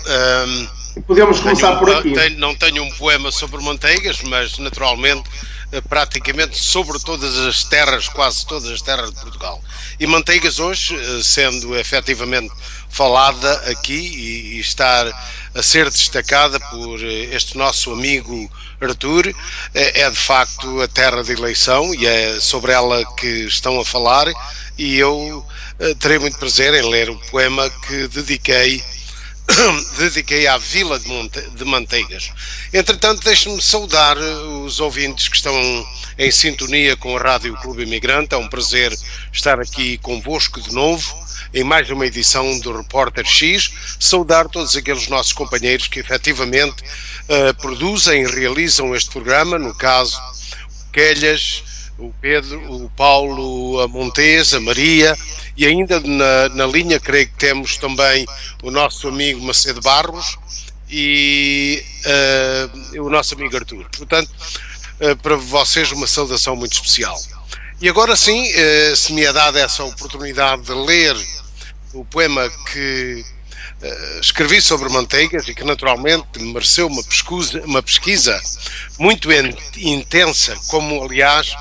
Podemos começar por aqui. Não tenho um poema sobre Manteigas, mas naturalmente praticamente sobre todas as terras, quase todas as terras de Portugal. E Manteigas hoje, sendo efetivamente falada aqui e estar a ser destacada por este nosso amigo Artur, é de facto a terra de eleição e é sobre ela que estão a falar, e eu terei muito prazer em ler o poema que dediquei à Vila de Manteigas. Entretanto, deixe-me saudar os ouvintes que estão em sintonia com a Rádio Clube Imigrante. É um prazer estar aqui convosco de novo em mais uma edição do Repórter X. Saudar todos aqueles nossos companheiros que efetivamente produzem e realizam este programa, no caso o Quelhas, o Pedro, o Paulo, a Montes, a Maria, e ainda na linha creio que temos também o nosso amigo Macedo Barros e o nosso amigo Artur. Portanto, para vocês uma saudação muito especial. E agora sim, se me é dada essa oportunidade de ler o poema que escrevi sobre Manteigas e que naturalmente mereceu uma pesquisa muito intensa, como aliás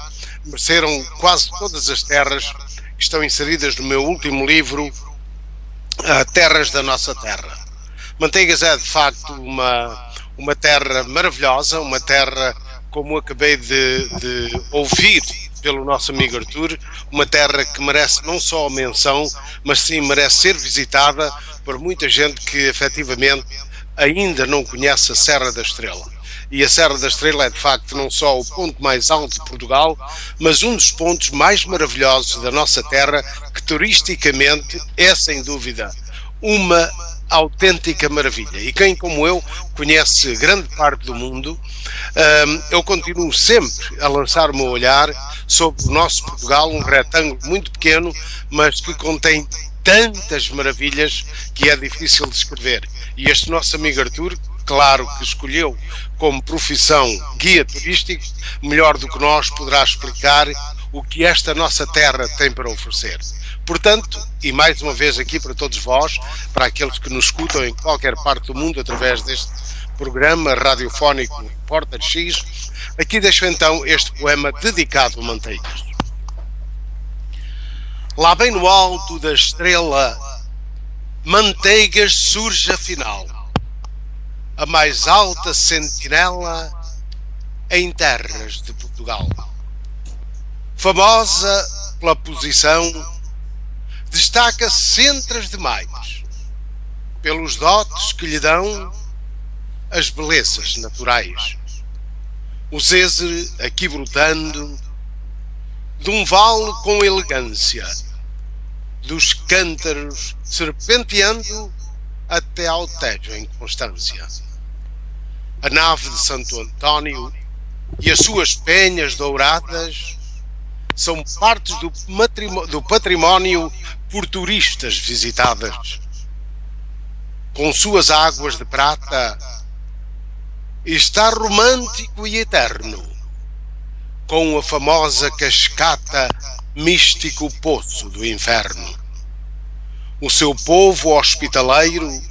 mereceram quase todas as terras que estão inseridas no meu último livro, Terras da Nossa Terra. Manteigas é de facto uma terra maravilhosa, uma terra, como acabei de ouvir pelo nosso amigo Artur, uma terra que merece não só a menção, mas sim merece ser visitada por muita gente que efetivamente ainda não conhece a Serra da Estrela. E a Serra da Estrela é de facto não só o ponto mais alto de Portugal, mas um dos pontos mais maravilhosos da nossa terra, que turisticamente é sem dúvida uma autêntica maravilha. E quem como eu conhece grande parte do mundo, eu continuo sempre a lançar o meu olhar sobre o nosso Portugal, um retângulo muito pequeno, mas que contém tantas maravilhas que é difícil de descrever. E este nosso amigo Artur, claro que escolheu como profissão guia turístico, melhor do que nós poderá explicar o que esta nossa terra tem para oferecer. Portanto, e mais uma vez aqui para todos vós, para aqueles que nos escutam em qualquer parte do mundo através deste programa radiofónico Repórter X, aqui deixo então este poema dedicado a Manteigas. Lá bem no alto da estrela, Manteigas surge afinal, a mais alta sentinela em terras de Portugal. Famosa pela posição, destaca-se entre as demais, pelos dotes que lhe dão as belezas naturais. O Zézer aqui brotando, de um vale com elegância, dos cântaros serpenteando até ao Tejo em Constância. A nave de Santo António e as suas penhas douradas são partes do património por turistas visitadas. Com suas águas de prata, está romântico e eterno, com a famosa cascata, místico poço do inferno. O seu povo hospitaleiro,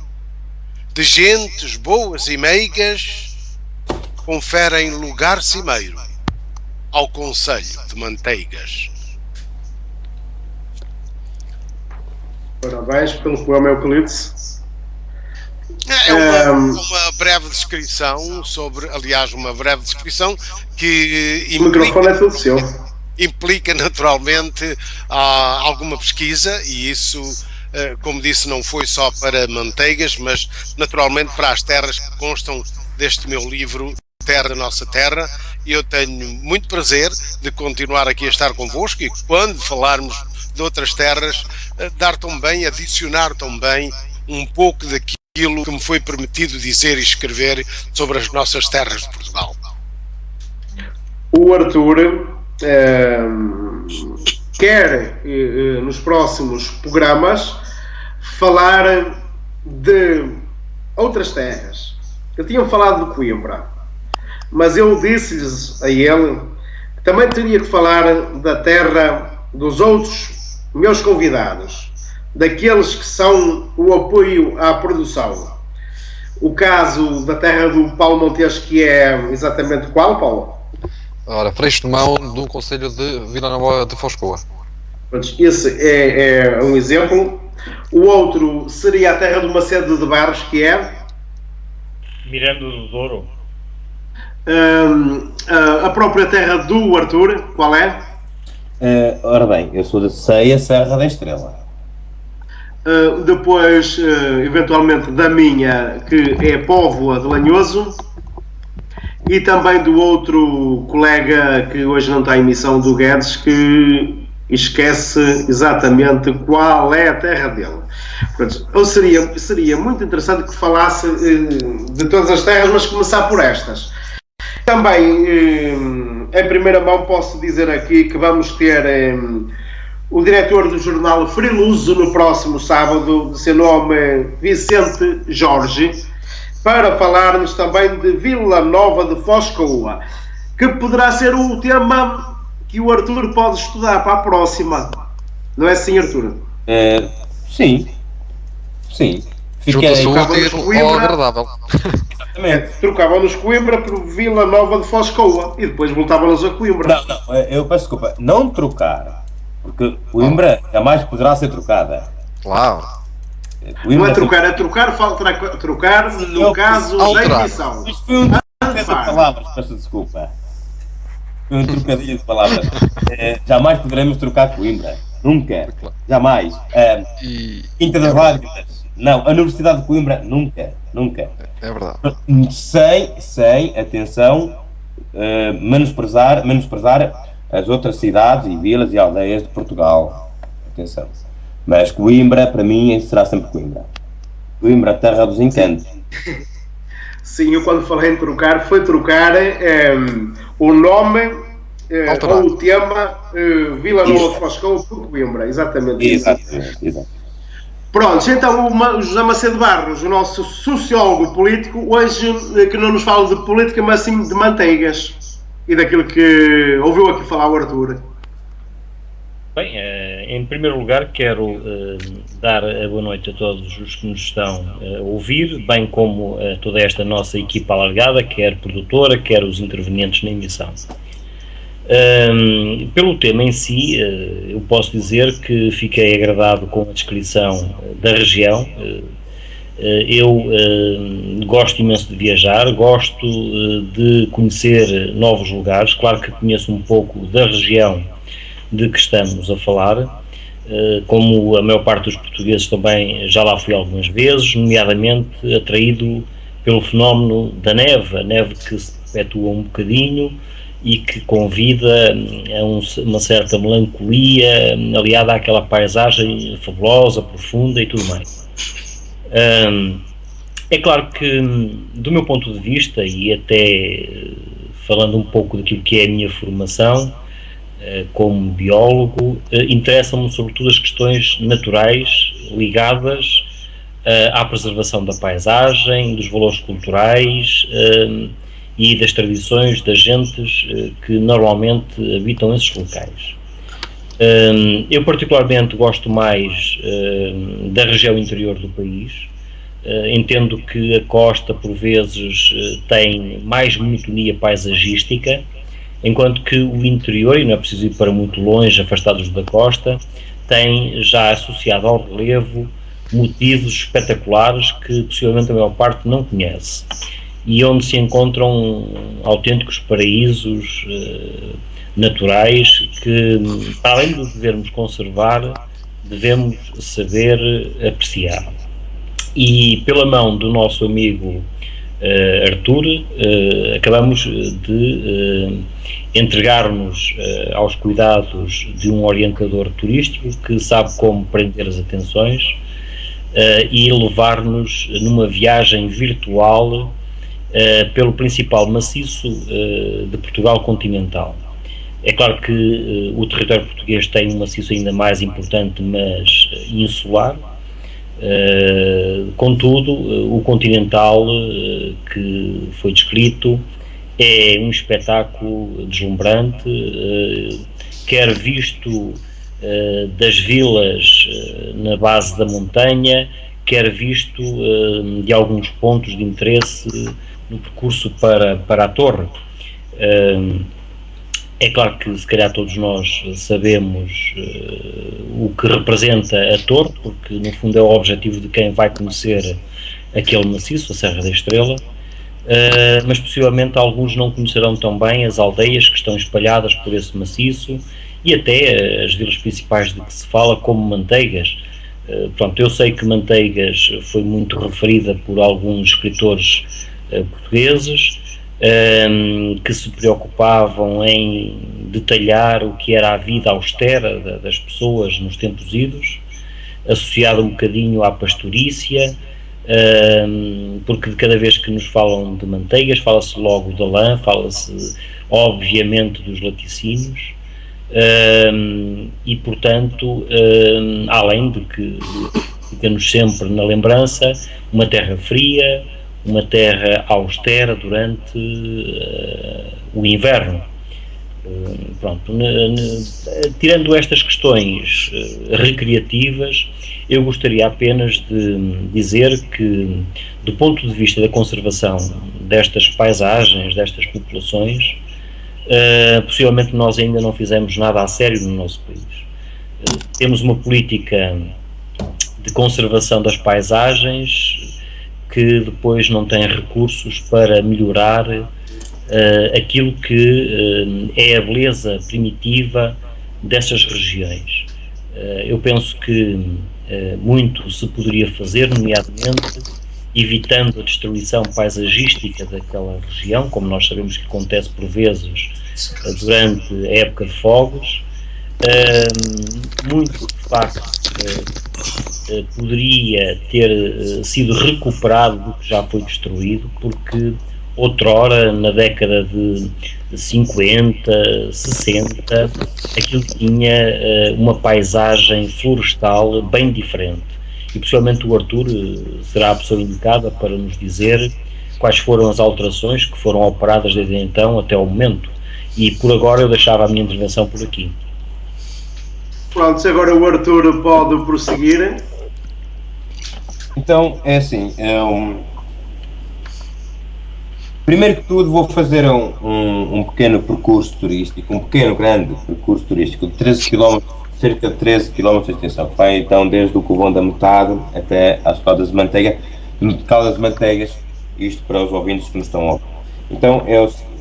de gentes boas e meigas, conferem lugar cimeiro ao concelho de Manteigas. Parabéns pelo poema Euclides. É uma breve descrição sobre, aliás, uma breve descrição que o microfone é tudo seu. Implica naturalmente alguma pesquisa, e isso, como disse, não foi só para Manteigas, mas naturalmente para as terras que constam deste meu livro, Terra da Nossa Terra. E eu tenho muito prazer de continuar aqui a estar convosco e quando falarmos de outras terras, dar também, adicionar também um pouco daquilo que me foi permitido dizer e escrever sobre as nossas terras de Portugal. O Artur quer, nos próximos programas, falar de outras terras. Eu tinha falado de Coimbra, mas eu disse-lhes a ele que também teria que falar da terra dos outros meus convidados, daqueles que são o apoio à produção. O caso da terra do Paulo Montes, que é exatamente qual, Paulo? Ora, Freixo de Mão do Conselho de Vila Nova de Foscoa. Esse é um exemplo. O outro seria a terra de Macedo de Barros, que é Miranda do Douro. A própria terra do Arthur, qual é? Ora bem, eu sou de Ceia, Serra da Estrela. Depois, eventualmente, da minha, que é Póvoa de Lanhoso. E também do outro colega que hoje não está em missão, do Guedes, que esquece exatamente qual é a terra dele. Portanto, seria muito interessante que falasse de todas as terras, mas começar por estas. Também, em primeira mão, posso dizer aqui que vamos ter o diretor do jornal Friluso no próximo sábado, de seu nome Vicente Jorge, para falar-nos também de Vila Nova de Foscoa, que poderá ser o tema que o Arthur pode estudar para a próxima. Não é assim, Arthur? Sim. Junta-se o útil ao agradável. Exatamente. Trocavam-nos Coimbra por Vila Nova de Foscoa e depois voltavam-nos a Coimbra. Não, eu peço desculpa. Não trocar, porque Coimbra jamais poderá ser trocada. Claro. Não é trocar, é trocar no caso da edição. Isto foi um trocadilho de palavras, peço desculpa. Foi um trocadilho de palavras. Jamais poderemos trocar Coimbra. Nunca. Jamais. Quinta das Lágrimas. Não. A Universidade de Coimbra. Nunca. É verdade. Sem atenção, menosprezar as outras cidades e vilas e aldeias de Portugal. Atenção. Mas Coimbra, para mim, será sempre Coimbra. Coimbra, terra dos encantos. Sim, eu quando falei em trocar, foi trocar o nome ou o tema Vila Nova de Foscoa por Coimbra. Exatamente. Exato. Pronto, então o José Macedo Barros, o nosso sociólogo político, hoje que não nos fala de política, mas sim de manteigas e daquilo que ouviu aqui falar o Arthur. Bem, em primeiro lugar quero dar a boa noite a todos os que nos estão a ouvir, bem como a toda esta nossa equipa alargada, quer produtora, quer os intervenientes na emissão. Pelo tema em si, eu posso dizer que fiquei agradado com a descrição da região. Eu gosto imenso de viajar, gosto de conhecer novos lugares, claro que conheço um pouco da região de que estamos a falar, como a maior parte dos portugueses também já lá fui algumas vezes, nomeadamente atraído pelo fenómeno da neve, a neve que se perpetua um bocadinho e que convida a uma certa melancolia aliada àquela paisagem fabulosa, profunda e tudo mais. É claro que, do meu ponto de vista, e até falando um pouco daquilo que é a minha formação, como biólogo, interessam-me sobretudo as questões naturais ligadas à preservação da paisagem, dos valores culturais e das tradições das gentes que normalmente habitam esses locais. Eu particularmente gosto mais da região interior do país. Entendo que a costa por vezes tem mais monotonia paisagística, enquanto que o interior, e não é preciso ir para muito longe, afastados da costa, tem já associado ao relevo motivos espetaculares que possivelmente a maior parte não conhece, e onde se encontram autênticos paraísos naturais que, para além de devermos conservar, devemos saber apreciar. E pela mão do nosso amigo Arthur, acabamos de entregar-nos aos cuidados de um orientador turístico que sabe como prender as atenções e levar-nos numa viagem virtual pelo principal maciço de Portugal continental. É claro que o território português tem um maciço ainda mais importante, mas insular. Contudo, o continental que foi descrito é um espetáculo deslumbrante, quer visto das vilas na base da montanha, quer visto de alguns pontos de interesse no percurso para a torre. É claro que se calhar todos nós sabemos o que representa a torre, porque no fundo é o objetivo de quem vai conhecer aquele maciço, a Serra da Estrela, mas possivelmente alguns não conhecerão tão bem as aldeias que estão espalhadas por esse maciço e até as vilas principais de que se fala, como Manteigas. Pronto, eu sei que Manteigas foi muito referida por alguns escritores portugueses que se preocupavam em detalhar o que era a vida austera das pessoas nos tempos idos, associado um bocadinho à pastorícia, porque de cada vez que nos falam de Manteigas fala-se logo da lã, fala-se obviamente dos laticínios, e portanto, além de que fica-nos sempre na lembrança uma terra fria, uma terra austera durante o inverno. Pronto, tirando estas questões recreativas, eu gostaria apenas de dizer que, do ponto de vista da conservação destas paisagens, destas populações, possivelmente nós ainda não fizemos nada a sério no nosso país. Temos uma política de conservação das paisagens que depois não tem recursos para melhorar aquilo que é a beleza primitiva dessas regiões. Eu penso que muito se poderia fazer, nomeadamente evitando a destruição paisagística daquela região, como nós sabemos que acontece por vezes durante a época de fogos. Muito de facto poderia ter sido recuperado do que já foi destruído, porque outrora, na década de 50, 60, aquilo tinha uma paisagem florestal bem diferente. E possivelmente o Arthur será a pessoa indicada para nos dizer quais foram as alterações que foram operadas desde então até ao momento. E por agora eu deixava a minha intervenção por aqui. Pronto, agora o Arthur pode prosseguir. Então, é assim, primeiro que tudo vou fazer um pequeno percurso turístico, grande percurso turístico de 13 km, cerca de 13 km de extensão, que vai então desde o Covão da Metade até às Caldas de Manteiga, no Caldas de Manteigas, isto para os ouvintes que nos estão a ouvir. Então é o seguinte,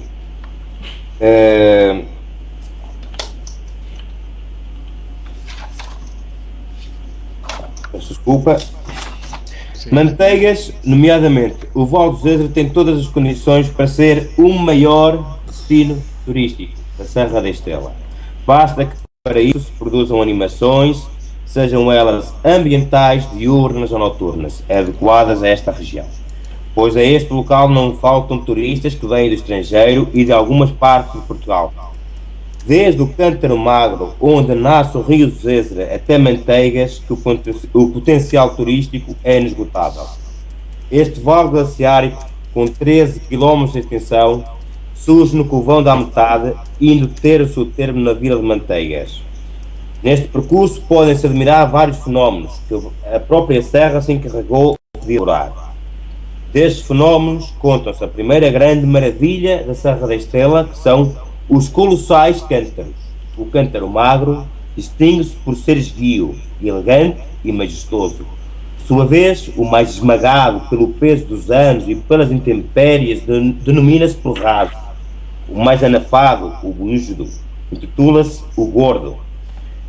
desculpa. Manteigas, nomeadamente o Val do Zezer, tem todas as condições para ser o maior destino turístico da Serra da Estrela. Basta que para isso se produzam animações, sejam elas ambientais, diurnas ou noturnas, adequadas a esta região. Pois a este local não faltam turistas que vêm do estrangeiro e de algumas partes de Portugal. Desde o Cântaro Magro, onde nasce o Rio do Zezer, até Manteigas, que o potencial turístico é inesgotável. Este vale glaciárico, com 13 km de extensão, surge no Covão da Metade, indo ter o seu termo na vila de Manteigas. Neste percurso podem-se admirar vários fenómenos que a própria Serra se encarregou de elaborar. Destes fenómenos contam-se a primeira grande maravilha da Serra da Estrela, que são os colossais cântaros. O cântaro magro distingue-se por ser esguio, elegante e majestoso. Por sua vez, o mais esmagado pelo peso dos anos e pelas intempéries denomina-se por raso. O mais anafado, o búngido, intitula-se o gordo.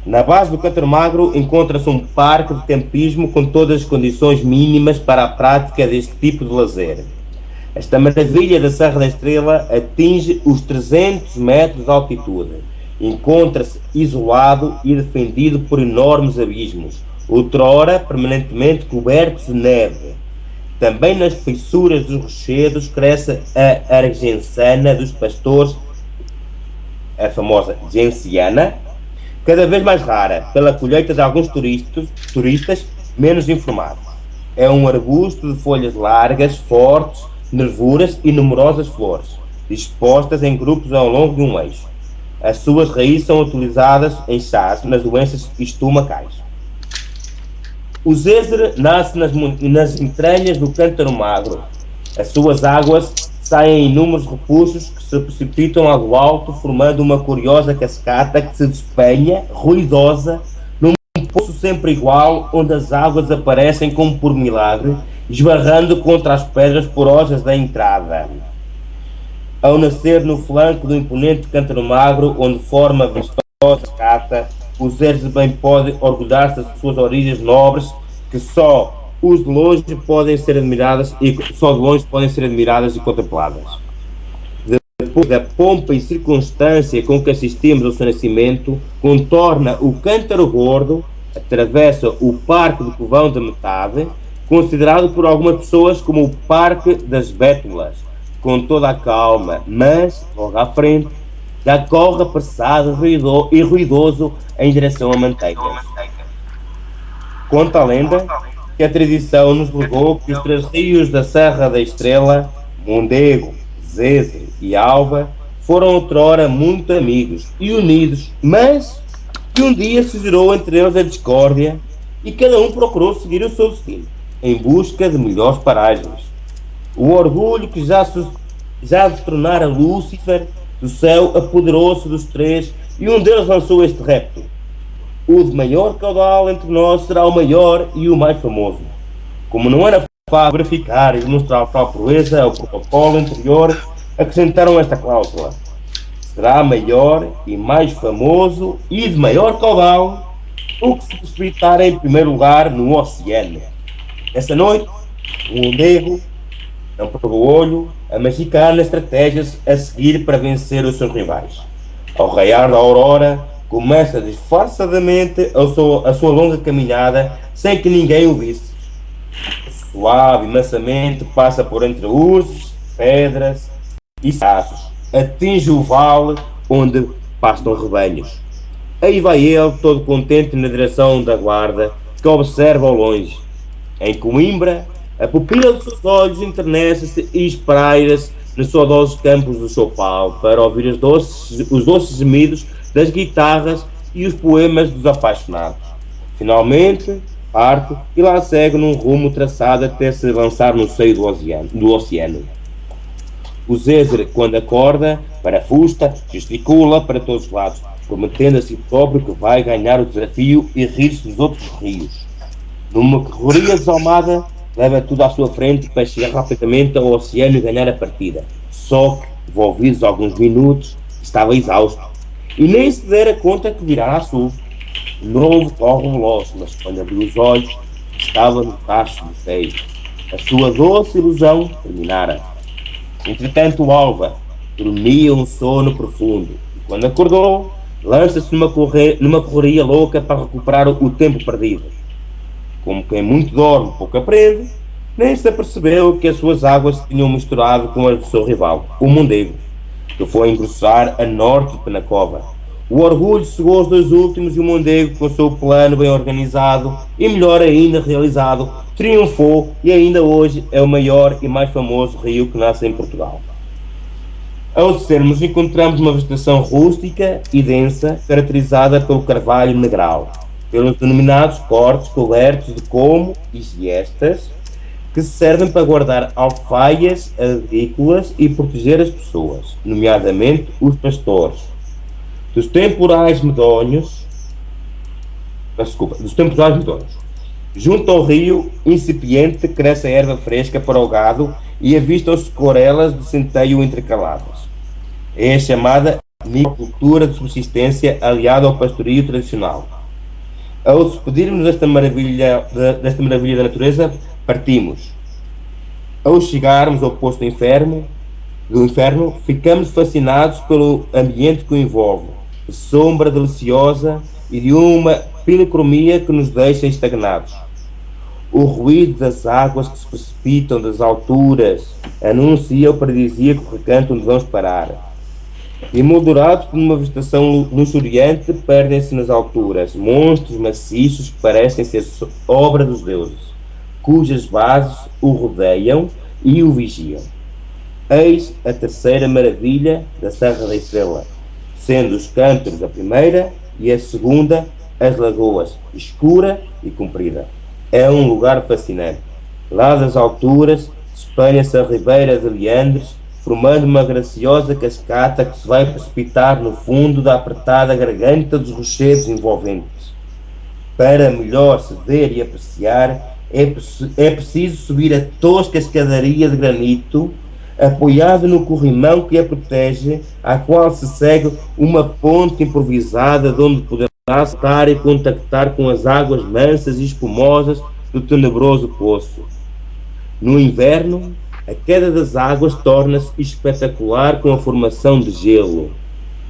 Na base do cântaro magro encontra-se um parque de campismo com todas as condições mínimas para a prática deste tipo de lazer. Esta maravilha da Serra da Estrela atinge os 300 metros de altitude. Encontra-se isolado e defendido por enormes abismos, outrora permanentemente cobertos de neve. Também nas fissuras dos rochedos cresce a argensana dos pastores, a famosa genciana, cada vez mais rara, pela colheita de alguns turistas menos informados. É um arbusto de folhas largas, fortes, nervuras e numerosas flores, dispostas em grupos ao longo de um eixo. As suas raízes são utilizadas em chás nas doenças estomacais. O Zezer nasce nas entranhas do Cântaro Magro. As suas águas saem inúmeros repuxos que se precipitam lá do alto, formando uma curiosa cascata que se despenha, ruidosa, num poço sempre igual, onde as águas aparecem como por milagre, esbarrando contra as pedras porosas da entrada. Ao nascer no flanco do imponente Cântaro Magro, onde forma a vistosa cascata, os Eres bem podem orgulhar-se das suas origens nobres, que só de longe podem ser admiradas e contempladas. Depois da pompa e circunstância com que assistimos ao seu nascimento, contorna o Cântaro Gordo, atravessa o Parque do Covão da Metade, considerado por algumas pessoas como o Parque das Bétulas, com toda a calma, mas, logo à frente, já corre apressado e ruidoso em direção a Manteigas. Conta a lenda que a tradição nos legou que os 3 rios da Serra da Estrela, Mondego, Zezer e Alva, foram outrora muito amigos e unidos, mas que um dia se gerou entre eles a discórdia e cada um procurou seguir o seu destino, em busca de melhores paragens. O orgulho que já destronara Lúcifer do céu apoderou-se dos 3 e um deles lançou este repto: o de maior caudal entre nós será o maior e o mais famoso. Como não era fácil verificar e demonstrar tal proeza ao protocolo anterior, acrescentaram esta cláusula: será maior e mais famoso e de maior caudal o que se precipitar em primeiro lugar no oceano. Essa noite, o Mondego não pegou olho a magicar nas estratégias a seguir para vencer os seus rivais. Ao raiar da aurora, começa disfarçadamente a sua longa caminhada sem que ninguém o visse. Suave e mansamente passa por entre urzes, pedras e braços, atinge o vale onde pastam rebanhos. Aí vai ele, todo contente, na direção da guarda, que observa ao longe. Em Coimbra, a pupila dos seus olhos enternece-se e espraia-se nos saudosos campos do Chopal para ouvir os doces gemidos das guitarras e os poemas dos apaixonados. Finalmente, parte e lá segue num rumo traçado até se lançar no seio do oceano. O Zezer, quando acorda, parafusta, gesticula para todos os lados, prometendo a si próprio que vai ganhar o desafio e rir-se dos outros rios. Numa correria desalmada, leva tudo à sua frente para chegar rapidamente ao oceano e ganhar a partida. Só que, envolvidos alguns minutos, estava exausto e nem se dera conta que virara a sul. De novo corre veloz, mas quando abriu os olhos, estava no tacho do seio. A sua doce ilusão terminara. Entretanto, Alva dormia um sono profundo e, quando acordou, lança-se numa correria louca para recuperar o tempo perdido. Como quem muito dorme, pouco aprende, nem se apercebeu que as suas águas se tinham misturado com a do seu rival, o Mondego, que foi engrossar a norte de Penacova. O orgulho cegou os 2 últimos e o Mondego, com o seu plano bem organizado e melhor ainda realizado, triunfou e ainda hoje é o maior e mais famoso rio que nasce em Portugal. Ao descermos, encontramos uma vegetação rústica e densa, caracterizada pelo carvalho negral, pelos denominados cortes cobertos de como e giestas, que servem para guardar alfaias agrícolas e proteger as pessoas, nomeadamente os pastores. Dos temporais medonhos. Junto ao rio incipiente cresce a erva fresca para o gado e avistam-se corelas de centeio intercaladas. É a chamada microcultura de subsistência aliada ao pastorio tradicional. Ao despedirmos desta maravilha da natureza, partimos. Ao chegarmos ao poço do inferno, ficamos fascinados pelo ambiente que o envolve, de sombra deliciosa e de uma pinocromia que nos deixa estagnados. O ruído das águas que se precipitam das alturas anuncia o paradisíaco recanto onde vamos parar. Emoldurados por uma vegetação luxuriante, perdem-se nas alturas monstros maciços que parecem ser obra dos deuses, cujas bases o rodeiam e o vigiam. Eis a terceira maravilha da Serra da Estrela, sendo os cântaros a primeira e a segunda as lagoas, escura e comprida. É um lugar fascinante. Lá das alturas espalha-se a ribeira de Leandres, formando uma graciosa cascata que se vai precipitar no fundo da apertada garganta dos rochedos envolventes. Para melhor se ver e apreciar, é preciso subir a tosca escadaria de granito, apoiado no corrimão que a protege, à qual se segue uma ponte improvisada de onde poderá saltar e contactar com as águas mansas e espumosas do tenebroso poço. No inverno, a queda das águas torna-se espetacular com a formação de gelo.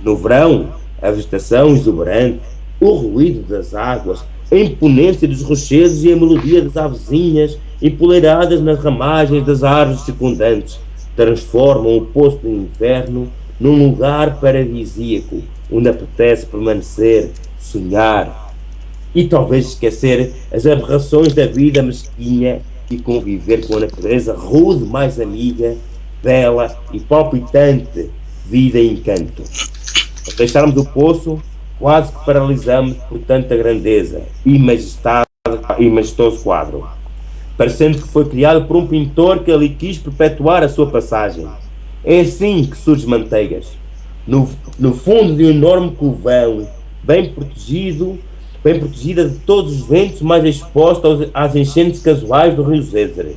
No verão, a vegetação exuberante, o ruído das águas, a imponência dos rochedos e a melodia das avezinhas empoleiradas nas ramagens das árvores circundantes transformam o poço do inverno num lugar paradisíaco, onde apetece permanecer, sonhar e talvez esquecer as aberrações da vida mesquinha e conviver com a natureza rude mais amiga, bela e palpitante, vida e encanto. Ao deixarmos o poço, quase que paralisamos por tanta grandeza e majestoso quadro, parecendo que foi criado por um pintor que ali quis perpetuar a sua passagem. É assim que surge Manteigas, no fundo de um enorme covão, bem protegida de todos os ventos, mais exposta às enchentes casuais do rio Zézer.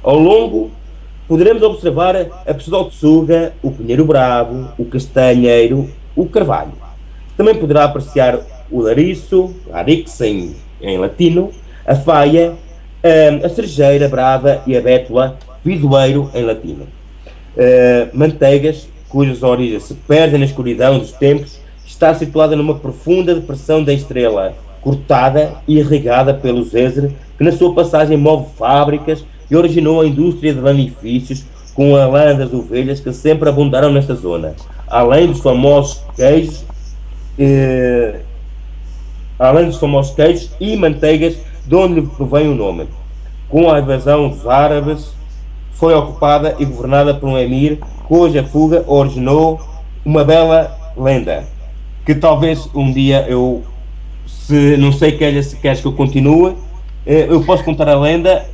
Ao longo, poderemos observar a pseudotsuga, o pinheiro bravo, o castanheiro, o carvalho. Também poderá apreciar o lariço, arix em latino, a faia, a cerejeira brava e a bétula, vidoeiro em latino. Manteigas, cujas origens se perdem na escuridão dos tempos, está situada numa profunda depressão da estrela, cortada e irrigada pelo Zézer, que na sua passagem move fábricas e originou a indústria de lanifícios com a lã das ovelhas que sempre abundaram nesta zona, além dos famosos queijos e manteigas, de onde lhe provém o nome. Com a invasão dos árabes, foi ocupada e governada por um emir, cuja fuga originou uma bela lenda, que talvez um dia não sei, se queres que eu continue, eu posso contar a lenda.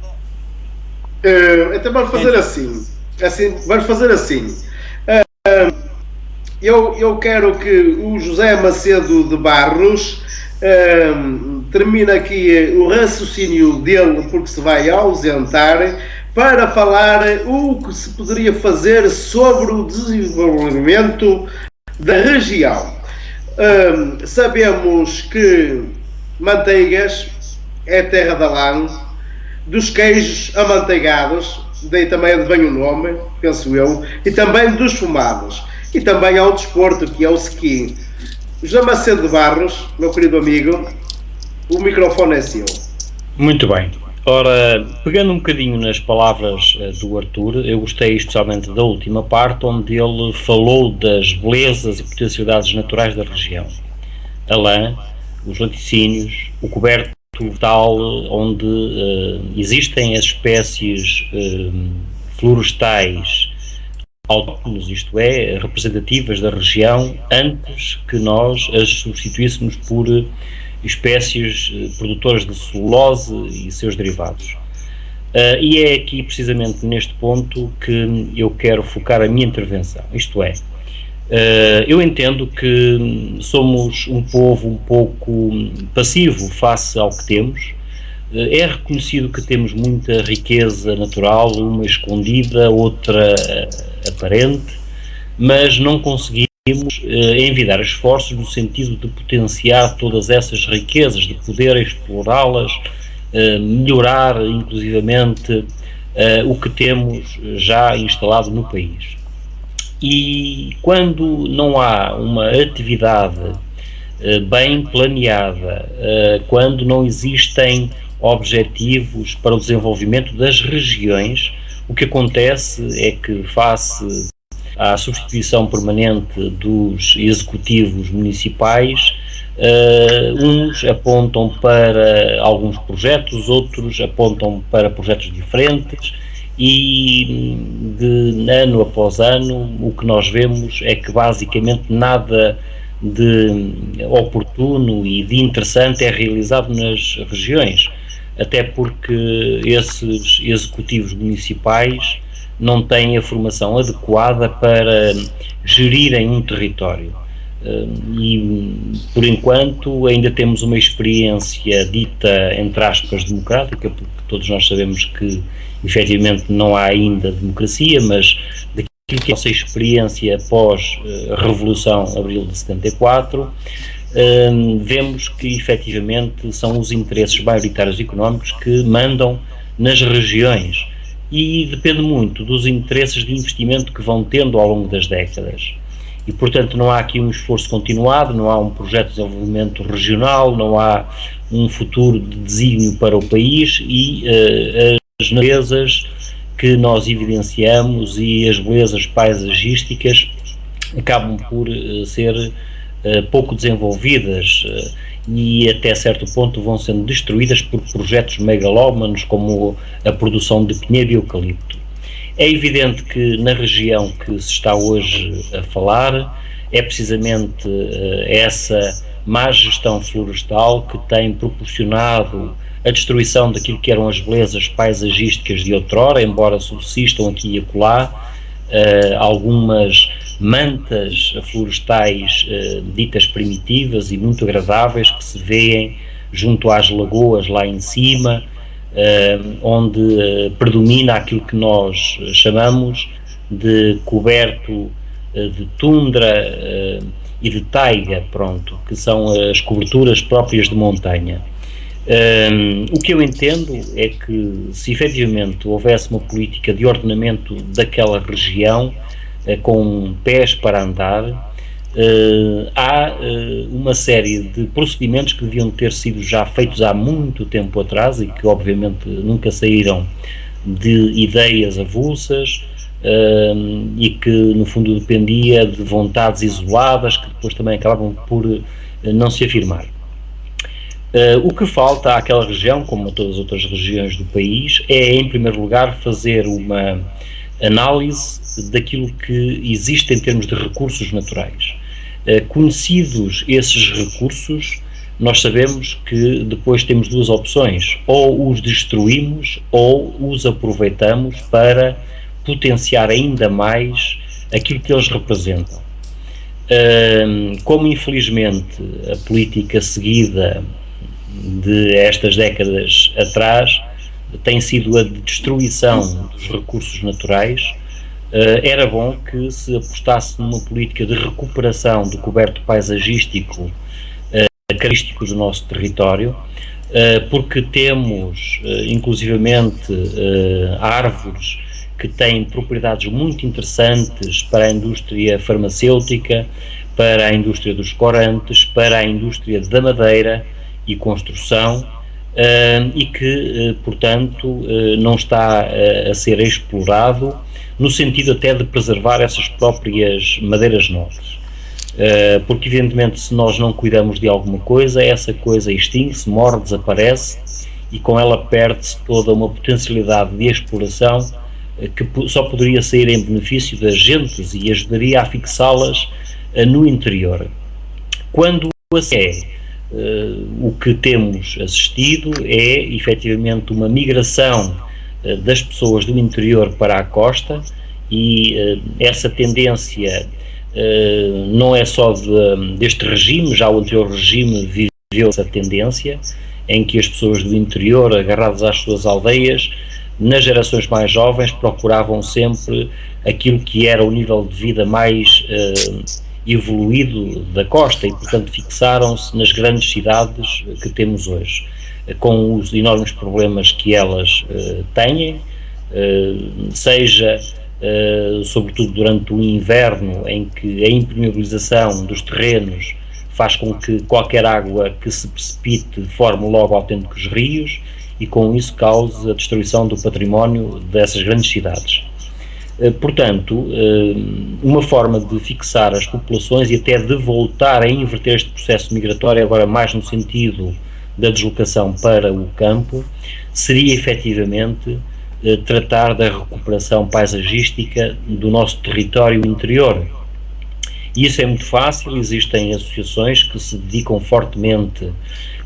Então vamos fazer assim. Eu quero que o José Macedo de Barros termine aqui o raciocínio dele, porque se vai ausentar, para falar o que se poderia fazer sobre o desenvolvimento da região. Sabemos que Manteigas é terra da lã, dos queijos amanteigados, daí também advém o nome, penso eu, e também dos fumados. E também há um desporto, que é o ski. José Macedo de Barros, meu querido amigo, o microfone é seu. Muito bem. Ora, pegando um bocadinho nas palavras do Arthur, eu gostei especialmente da última parte, onde ele falou das belezas e potencialidades naturais da região. A lã, os laticínios, o coberto vegetal, onde existem as espécies florestais autóctones, isto é, representativas da região, antes que nós as substituíssemos por espécies produtoras de celulose e seus derivados. E é aqui, precisamente neste ponto, que eu quero focar a minha intervenção. Isto é, eu entendo que somos um povo um pouco passivo face ao que temos. É reconhecido que temos muita riqueza natural, uma escondida, outra aparente, mas não conseguimos envidar esforços no sentido de potenciar todas essas riquezas, de poder explorá-las, melhorar inclusivamente o que temos já instalado no país. E quando não há uma atividade bem planeada, quando não existem objetivos para o desenvolvimento das regiões, o que acontece é que, face à substituição permanente dos executivos municipais, uns apontam para alguns projetos, outros apontam para projetos diferentes, e de ano após ano o que nós vemos é que basicamente nada de oportuno e de interessante é realizado nas regiões, até porque esses executivos municipais não têm a formação adequada para gerirem um território. E, por enquanto, ainda temos uma experiência dita, entre aspas, democrática, porque todos nós sabemos que, efetivamente, não há ainda democracia, mas daquilo que é a nossa experiência após a Revolução Abril de 74, vemos que, efetivamente, são os interesses maioritários económicos que mandam nas regiões e depende muito dos interesses de investimento que vão tendo ao longo das décadas. E, portanto, não há aqui um esforço continuado, não há um projeto de desenvolvimento regional, não há um futuro de desígnio para o país e as belezas que nós evidenciamos e as belezas paisagísticas acabam por ser pouco desenvolvidas e até certo ponto vão sendo destruídas por projetos megalómanos como a produção de pinheiro e eucalipto. É evidente que na região que se está hoje a falar é precisamente essa má gestão florestal que tem proporcionado a destruição daquilo que eram as belezas paisagísticas de outrora, embora subsistam aqui e acolá algumas mantas florestais ditas primitivas e muito agradáveis que se vêem junto às lagoas lá em cima, onde predomina aquilo que nós chamamos de coberto de tundra e de taiga, pronto, que são as coberturas próprias de montanha. O que eu entendo é que se efetivamente houvesse uma política de ordenamento daquela região com pés para andar, há uma série de procedimentos que deviam ter sido já feitos há muito tempo atrás e que obviamente nunca saíram de ideias avulsas e que no fundo dependia de vontades isoladas que depois também acabavam por não se afirmar. O que falta àquela região, como a todas as outras regiões do país, é em primeiro lugar fazer uma análise daquilo que existe em termos de recursos naturais. Conhecidos esses recursos, nós sabemos que depois temos duas opções: ou os destruímos ou os aproveitamos para potenciar ainda mais aquilo que eles representam. Como infelizmente a política seguida de estas décadas atrás tem sido a destruição dos recursos naturais, era bom que se apostasse numa política de recuperação do coberto paisagístico característico do nosso território, porque temos inclusivamente árvores que têm propriedades muito interessantes para a indústria farmacêutica, para a indústria dos corantes, para a indústria da madeira e construção, e que, portanto, não está a ser explorado no sentido até de preservar essas próprias madeiras nobres. Porque, evidentemente, se nós não cuidamos de alguma coisa, essa coisa extingue-se, morre, desaparece, e com ela perde-se toda uma potencialidade de exploração que só poderia sair em benefício das gentes e ajudaria a fixá-las no interior. Quando assim é, o que temos assistido é efetivamente uma migração das pessoas do interior para a costa, e essa tendência não é só deste regime, já o anterior regime viveu essa tendência, em que as pessoas do interior, agarradas às suas aldeias, nas gerações mais jovens procuravam sempre aquilo que era o nível de vida mais evoluído da costa e, portanto, fixaram-se nas grandes cidades que temos hoje, com os enormes problemas que elas têm, seja sobretudo durante o inverno, em que a impermeabilização dos terrenos faz com que qualquer água que se precipite forme logo autênticos rios e com isso cause a destruição do património dessas grandes cidades. Portanto, uma forma de fixar as populações e até de voltar a inverter este processo migratório, agora mais no sentido da deslocação para o campo, seria efetivamente tratar da recuperação paisagística do nosso território interior. E isso é muito fácil, existem associações que se dedicam fortemente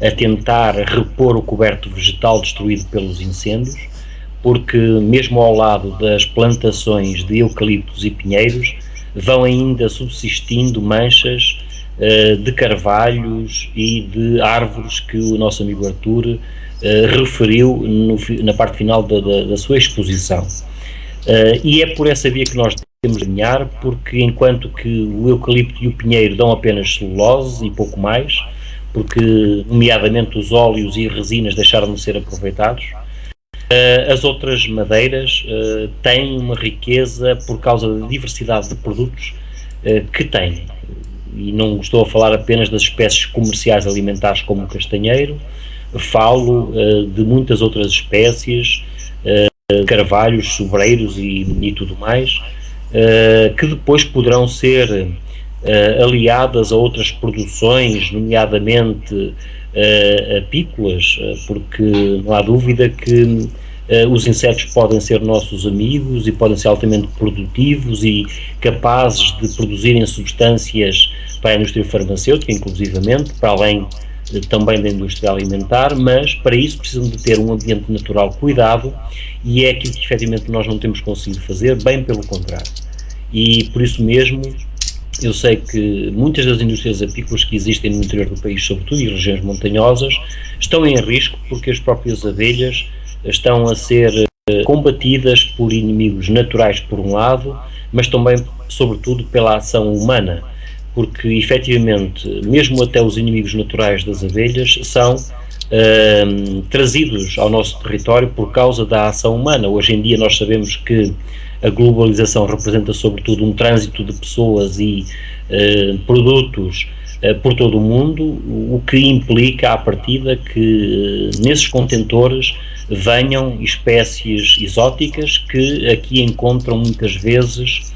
a tentar repor o coberto vegetal destruído pelos incêndios, porque mesmo ao lado das plantações de eucaliptos e pinheiros vão ainda subsistindo manchas de carvalhos e de árvores que o nosso amigo Artur referiu na parte final da sua exposição. E é por essa via que nós temos de caminhar, porque enquanto que o eucalipto e o pinheiro dão apenas celulose e pouco mais, porque nomeadamente os óleos e resinas deixaram de ser aproveitados, as outras madeiras têm uma riqueza por causa da diversidade de produtos que têm. E não estou a falar apenas das espécies comerciais alimentares como o castanheiro, falo de muitas outras espécies, carvalhos, sobreiros e tudo mais, que depois poderão ser aliadas a outras produções, nomeadamente apícolas, porque não há dúvida que os insetos podem ser nossos amigos e podem ser altamente produtivos e capazes de produzirem substâncias para a indústria farmacêutica, inclusivamente, para além também da indústria alimentar, mas para isso precisam de ter um ambiente natural cuidado, e é aquilo que efetivamente nós não temos conseguido fazer, bem pelo contrário. E por isso mesmo eu sei que muitas das indústrias apícolas que existem no interior do país, sobretudo em regiões montanhosas, estão em risco porque as próprias abelhas estão a ser combatidas por inimigos naturais por um lado, mas também, sobretudo, pela ação humana, porque efetivamente mesmo até os inimigos naturais das abelhas são trazidos ao nosso território por causa da ação humana. Hoje em dia nós sabemos que a globalização representa sobretudo um trânsito de pessoas e produtos por todo o mundo, o que implica à partida que nesses contentores venham espécies exóticas que aqui encontram muitas vezes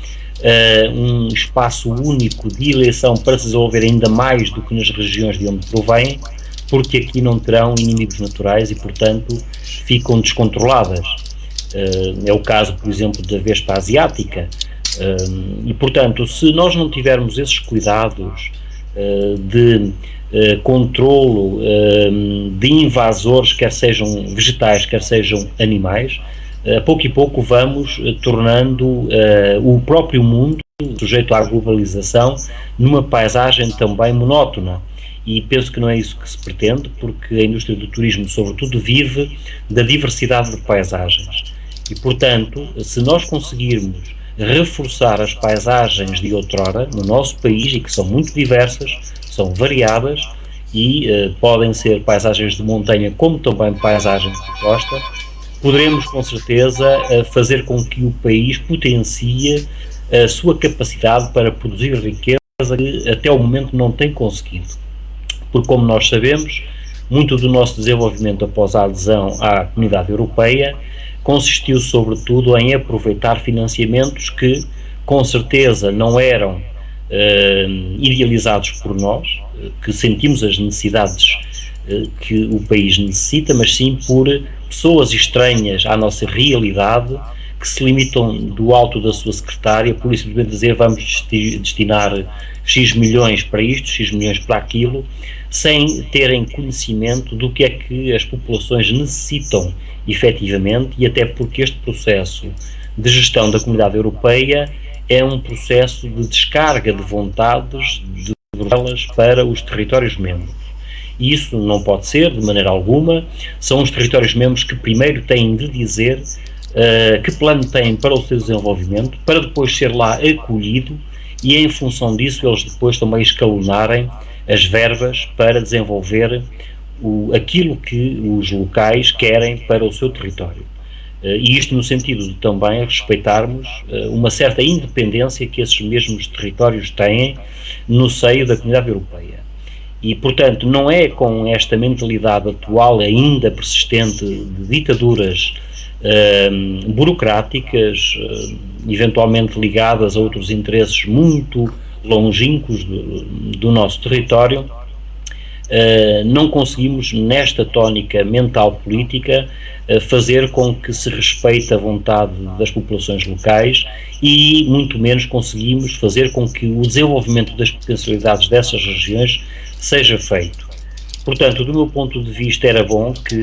um espaço único de eleição para se desenvolver ainda mais do que nas regiões de onde provêm, porque aqui não terão inimigos naturais e, portanto, ficam descontroladas. É o caso, por exemplo, da vespa asiática. E, portanto, se nós não tivermos esses cuidados de controlo de invasores, quer sejam vegetais, quer sejam animais, a pouco e pouco vamos tornando o próprio mundo, sujeito à globalização, numa paisagem também monótona. E penso que não é isso que se pretende, porque a indústria do turismo, sobretudo, vive da diversidade de paisagens. E, portanto, se nós conseguirmos reforçar as paisagens de outrora no nosso país, e que são muito diversas, são variadas, e podem ser paisagens de montanha como também paisagens de costa, poderemos com certeza fazer com que o país potencie a sua capacidade para produzir riqueza que até o momento não tem conseguido. Porque, como nós sabemos, muito do nosso desenvolvimento após a adesão à Comunidade Europeia consistiu sobretudo em aproveitar financiamentos que com certeza não eram idealizados por nós, que sentimos as necessidades que o país necessita, mas sim por pessoas estranhas à nossa realidade, que se limitam do alto da sua secretária, por isso devem dizer vamos destinar X milhões para isto, X milhões para aquilo, sem terem conhecimento do que é que as populações necessitam efetivamente, e até porque este processo de gestão da Comunidade Europeia é um processo de descarga de vontades de Bruxelas para os territórios-membros. E isso não pode ser, de maneira alguma. São os territórios-membros que primeiro têm de dizer que plano têm para o seu desenvolvimento, para depois ser lá acolhido, e em função disso eles depois também escalonarem as verbas para desenvolver aquilo que os locais querem para o seu território. E isto no sentido de também respeitarmos uma certa independência que esses mesmos territórios têm no seio da Comunidade Europeia. E, portanto, não é com esta mentalidade atual ainda persistente de ditaduras burocráticas, eventualmente ligadas a outros interesses muito longínquos do nosso território, não conseguimos, nesta tónica mental política, fazer com que se respeite a vontade das populações locais, e muito menos conseguimos fazer com que o desenvolvimento das potencialidades dessas regiões seja feito. Portanto, do meu ponto de vista, era bom que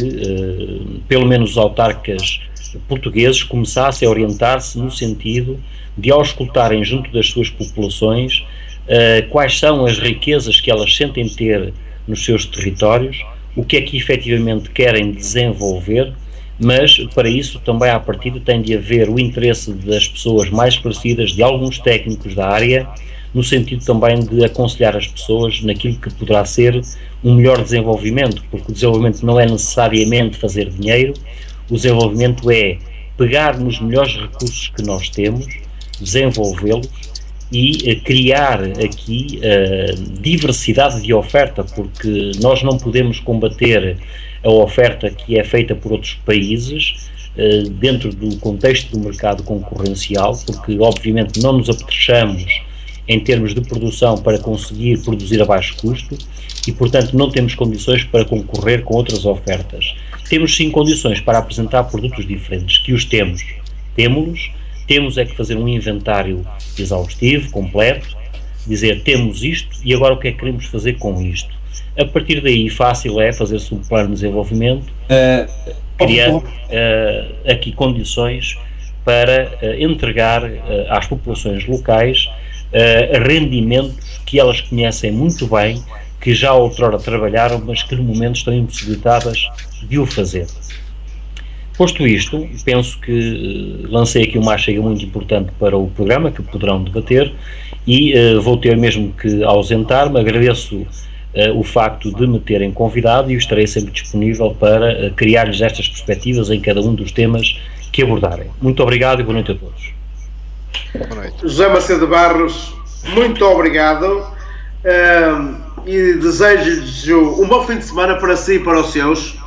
pelo menos os autarcas portugueses começassem a orientar-se no sentido de auscultarem junto das suas populações quais são as riquezas que elas sentem ter nos seus territórios, o que é que efetivamente querem desenvolver, mas para isso também à partida tem de haver o interesse das pessoas mais esclarecidas, de alguns técnicos da área, no sentido também de aconselhar as pessoas naquilo que poderá ser um melhor desenvolvimento, porque o desenvolvimento não é necessariamente fazer dinheiro, o desenvolvimento é pegar nos melhores recursos que nós temos, desenvolvê-los e criar aqui diversidade de oferta, porque nós não podemos combater a oferta que é feita por outros países dentro do contexto do mercado concorrencial, porque obviamente não nos apetrechamos em termos de produção para conseguir produzir a baixo custo e, portanto, não temos condições para concorrer com outras ofertas. Temos sim condições para apresentar produtos diferentes, que os temos. Temos é que fazer um inventário exaustivo, completo, dizer temos isto e agora o que é que queremos fazer com isto. A partir daí, fácil é fazer-se um plano de desenvolvimento, criando aqui condições para entregar às populações locais rendimentos que elas conhecem muito bem, que já outrora trabalharam, mas que no momento estão impossibilitadas de o fazer. Posto isto, penso que lancei aqui uma chega muito importante para o programa, que poderão debater, e vou ter mesmo que ausentar-me. Agradeço o facto de me terem convidado e estarei sempre disponível para criar-lhes estas perspectivas em cada um dos temas que abordarem. Muito obrigado e boa noite a todos. Boa noite. José Macedo Barros, muito obrigado e desejo-lhes um bom fim de semana para si e para os seus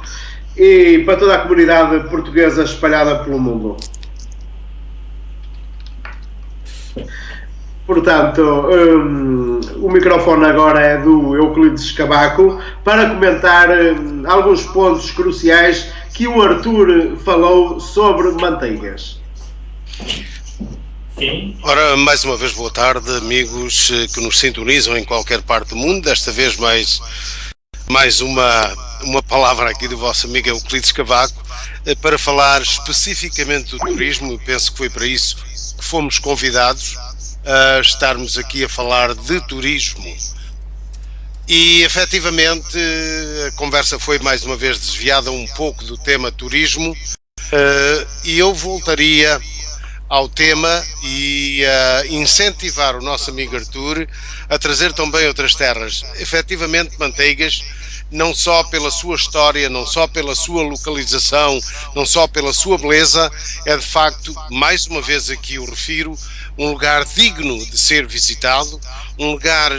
e para toda a comunidade portuguesa espalhada pelo mundo. Portanto, o microfone agora é do Euclides Cavaco para comentar alguns pontos cruciais que o Arthur falou sobre manteigas. Sim. Ora, mais uma vez boa tarde, amigos que nos sintonizam em qualquer parte do mundo. Desta vez mais uma palavra aqui do vosso amigo Euclides Cavaco para falar especificamente do turismo. Eu penso que foi para isso que fomos convidados a estarmos aqui a falar de turismo. E efetivamente a conversa foi mais uma vez desviada um pouco do tema turismo e eu voltaria ao tema e incentivar o nosso amigo Arthur a trazer também outras terras. Efetivamente, Manteigas, não só pela sua história, não só pela sua localização, não só pela sua beleza, é de facto, mais uma vez aqui o refiro, um lugar digno de ser visitado, um lugar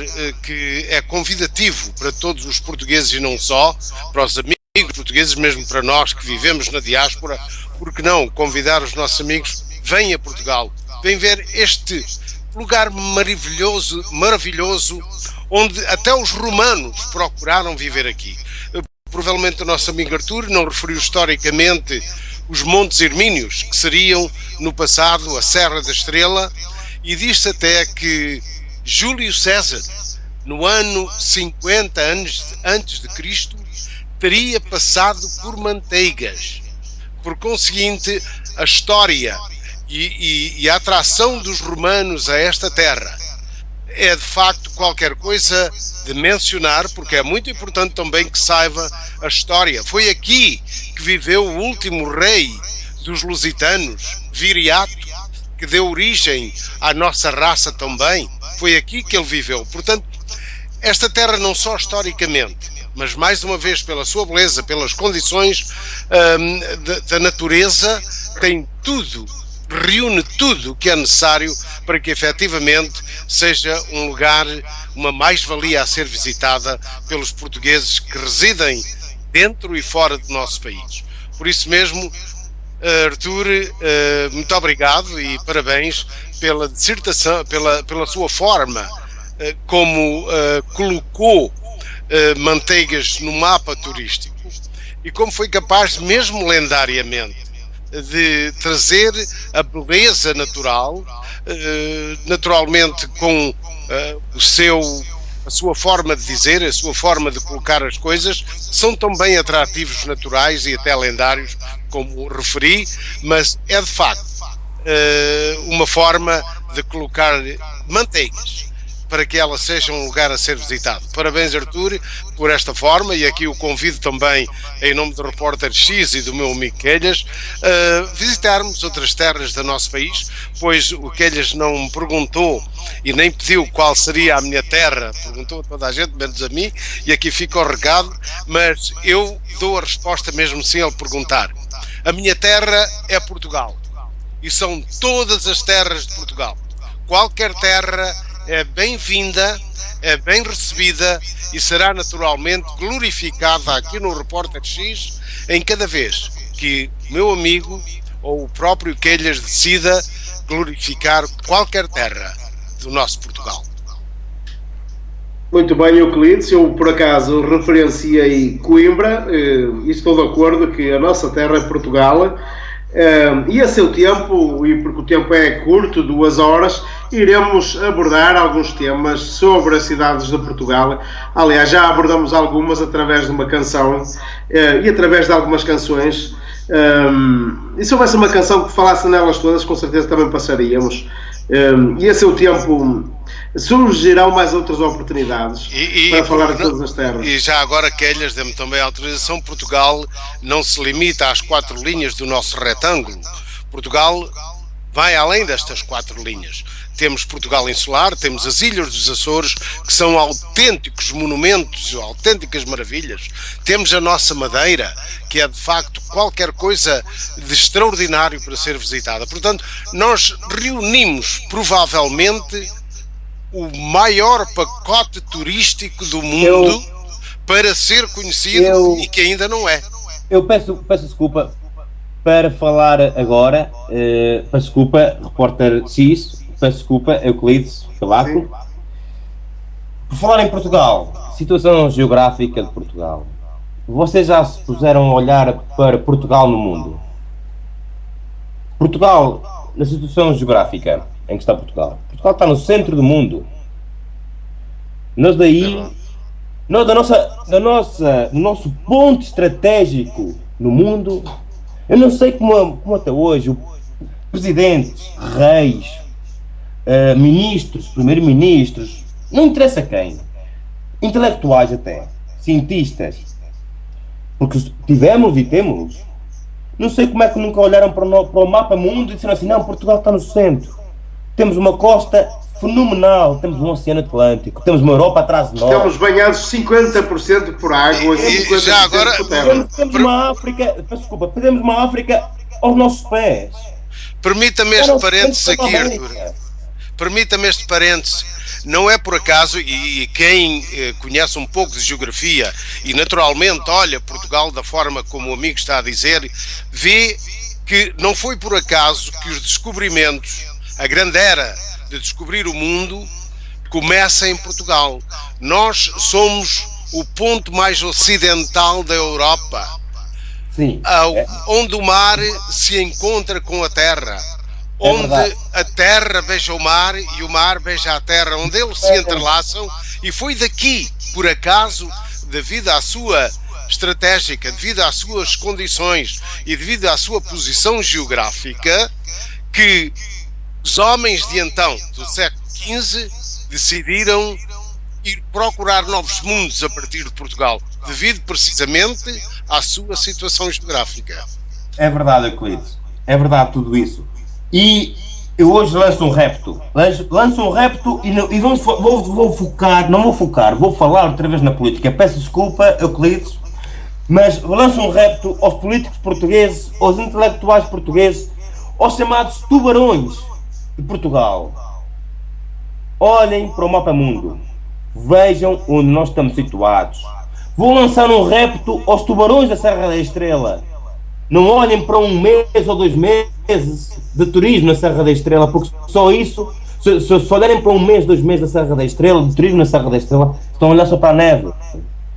que é convidativo para todos os portugueses e não só, para os amigos portugueses, mesmo para nós que vivemos na diáspora, porque não convidar os nossos amigos, vem a Portugal, vem ver este lugar maravilhoso, onde até os romanos procuraram viver aqui. Provavelmente o nosso amigo Arthur não referiu historicamente os Montes Hermínios, que seriam no passado a Serra da Estrela, e diz-se até que Júlio César, no ano 50 antes de Cristo, teria passado por Manteigas. Por conseguinte, a história e a atração dos romanos a esta terra é de facto qualquer coisa de mencionar, porque é muito importante também que saiba a história. Foi aqui que viveu o último rei dos lusitanos, Viriato, que deu origem à nossa raça também. Foi aqui que ele viveu. Portanto, esta terra não só historicamente, mas mais uma vez pela sua beleza, pelas condições da natureza, tem tudo, reúne tudo o que é necessário para que efetivamente seja um lugar, uma mais-valia a ser visitada pelos portugueses que residem dentro e fora do nosso país. Por isso mesmo, Arthur, muito obrigado e parabéns pela dissertação, pela sua forma como colocou Manteigas no mapa turístico e como foi capaz, mesmo lendariamente, de trazer a beleza natural, naturalmente com a sua forma de dizer, a sua forma de colocar as coisas, são também atrativos naturais e até lendários, como referi, mas é de facto uma forma de colocar manteigas para que ela seja um lugar a ser visitado. Parabéns, Artur, por esta forma, e aqui o convido também, em nome do Repórter X e do meu amigo Quelhas, visitarmos outras terras do nosso país, pois o Quelhas não me perguntou e nem pediu qual seria a minha terra, perguntou a toda a gente, menos a mim, e aqui fica o recado, mas eu dou a resposta mesmo sem ele perguntar. A minha terra é Portugal, e são todas as terras de Portugal. Qualquer terra é bem-vinda, é bem recebida e será naturalmente glorificada aqui no Repórter X em cada vez que meu amigo ou o próprio Quelhas decida glorificar qualquer terra do nosso Portugal. Muito bem, Euclides, eu por acaso referenciei Coimbra e estou de acordo que a nossa terra é Portugal. E a seu tempo, e porque o tempo é curto, 2 horas, iremos abordar alguns temas sobre as cidades de Portugal. Aliás, já abordamos algumas através de uma canção e através de algumas canções. E se houvesse uma canção que falasse nelas todas, com certeza também passaríamos. E a seu tempo surgirão mais outras oportunidades para falar de todas as terras. E já agora, Quelhas, dê-me também a autorização. Portugal não se limita às 4 linhas do nosso retângulo. Portugal vai além destas 4 linhas. Temos Portugal insular, temos as Ilhas dos Açores, que são autênticos monumentos, autênticas maravilhas. Temos a nossa Madeira, que é de facto qualquer coisa de extraordinário para ser visitada. Portanto, nós reunimos provavelmente o maior pacote turístico do mundo para ser conhecido e que ainda não é. Eu peço desculpa para falar agora, peço desculpa, Repórter X, peço desculpa, Euclides Cavaco, por falar em Portugal, situação geográfica de Portugal. Vocês já se puseram a olhar para Portugal no mundo? Portugal, na situação geográfica em que está Portugal. Portugal está no centro do mundo. Nós daí, no nosso ponto estratégico no mundo, eu não sei como até hoje presidentes, reis, ministros, primeiros-ministros, não interessa quem, intelectuais até, cientistas, porque tivemos e temos, não sei como é que nunca olharam para o mapa mundo e disseram assim, não, Portugal está no centro, temos uma costa fenomenal, temos um Oceano Atlântico, temos uma Europa atrás de nós. Estamos banhados 50% por água e 50% já agora, por terra. Temos uma África, desculpa, temos uma África aos nossos pés. Permita-me este parênteses aqui, Artur. Permita-me este parênteses. Não é por acaso, e quem conhece um pouco de geografia e naturalmente olha Portugal da forma como o amigo está a dizer, vê que não foi por acaso que os descobrimentos, a grande era de descobrir o mundo, começa em Portugal. Nós somos o ponto mais ocidental da Europa. Sim, onde o mar se encontra com a terra. Onde a terra beija o mar e o mar beija a terra, onde eles se entrelaçam, e foi daqui, por acaso, devido à sua estratégica, devido às suas condições e devido à sua posição geográfica, que os homens de então, do século XV, decidiram ir procurar novos mundos a partir de Portugal, devido precisamente à sua situação geográfica. É verdade, Euclides, é verdade tudo isso. E eu hoje lanço um repto e vou falar outra vez na política. Peço desculpa, Euclides, mas lanço um repto aos políticos portugueses, aos intelectuais portugueses, aos chamados tubarões de Portugal. Olhem para o mapa mundo, vejam onde nós estamos situados. Vou lançar um repto aos tubarões da Serra da Estrela. Não olhem para um mês ou 2 meses de turismo na Serra da Estrela, porque só isso, se olharem para um mês, 2 meses da Serra da Estrela, de turismo na Serra da Estrela, estão a olhar só para a neve.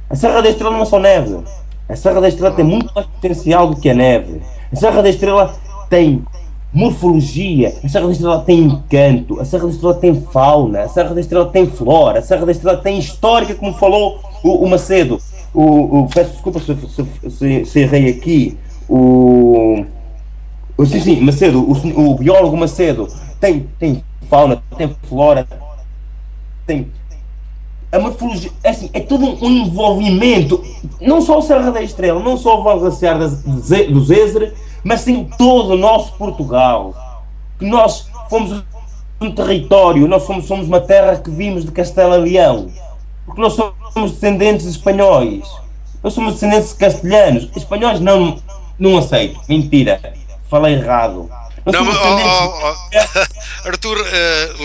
A Serra da Estrela não é só neve. A Serra da Estrela tem muito mais potencial do que a neve. A Serra da Estrela tem morfologia, a Serra da Estrela tem encanto, a Serra da Estrela tem fauna, a Serra da Estrela tem flora, a Serra da Estrela tem histórica, como falou o Macedo. Peço desculpa se errei aqui. Sim, Macedo, o biólogo Macedo tem fauna, tem flora, tem a morfologia, assim, é todo um envolvimento, não só o Serra da Estrela, não só o Val Glaciar do Zézer, mas sim todo o nosso Portugal, que nós fomos um território, nós somos uma terra que vimos de Castela Leão, porque nós somos descendentes de espanhóis, nós somos descendentes de castelhanos, espanhóis não aceito, mentira, falei errado. Não, Arthur,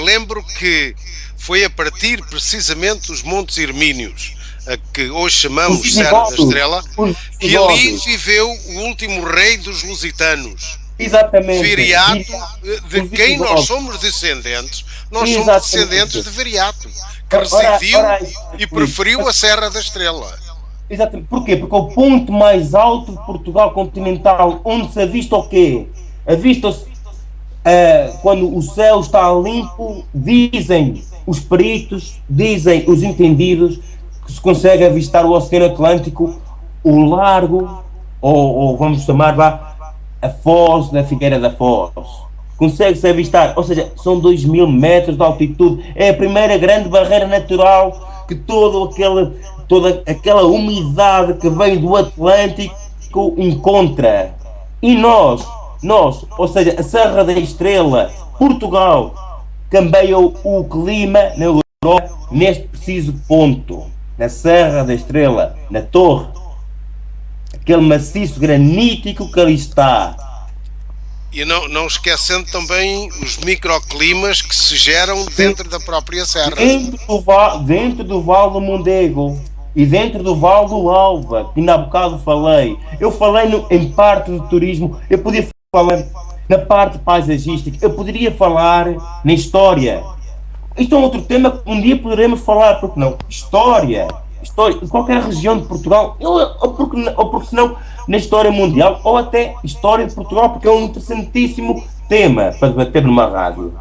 lembro que foi a partir precisamente dos Montes Irmínios, a que hoje chamamos Serra da Estrela, que ali viveu o último rei dos lusitanos. Exatamente. Viriato, de quem nós somos descendentes. Nós somos descendentes de Viriato, que residiu e preferiu a Serra da Estrela. Exatamente. Porquê? Porque é o ponto mais alto de Portugal continental, onde se avista o quê? Avista-se quando o céu está limpo, dizem os peritos, dizem os entendidos, que se consegue avistar o Oceano Atlântico, o largo, ou vamos chamar a Foz da Figueira da Foz. Consegue-se avistar, ou seja, são 2000 metros de altitude, é a primeira grande barreira natural que toda aquela umidade que vem do Atlântico encontra. E nós, ou seja, a Serra da Estrela, Portugal, cambiou o clima na Europa neste preciso ponto, na Serra da Estrela, na Torre, aquele maciço granítico que ali está. E não esquecendo também os microclimas que se geram dentro da própria serra. Dentro do Vale do Mondego e dentro do Vale do Alva, que ainda há bocado falei. Eu falei em parte do turismo, eu podia falar na parte paisagística, eu poderia falar na história. Isto é um outro tema que um dia poderemos falar, porque não? História, em qualquer região de Portugal, ou porque senão na história mundial, ou até história de Portugal, porque é um interessantíssimo tema para debater numa rádio.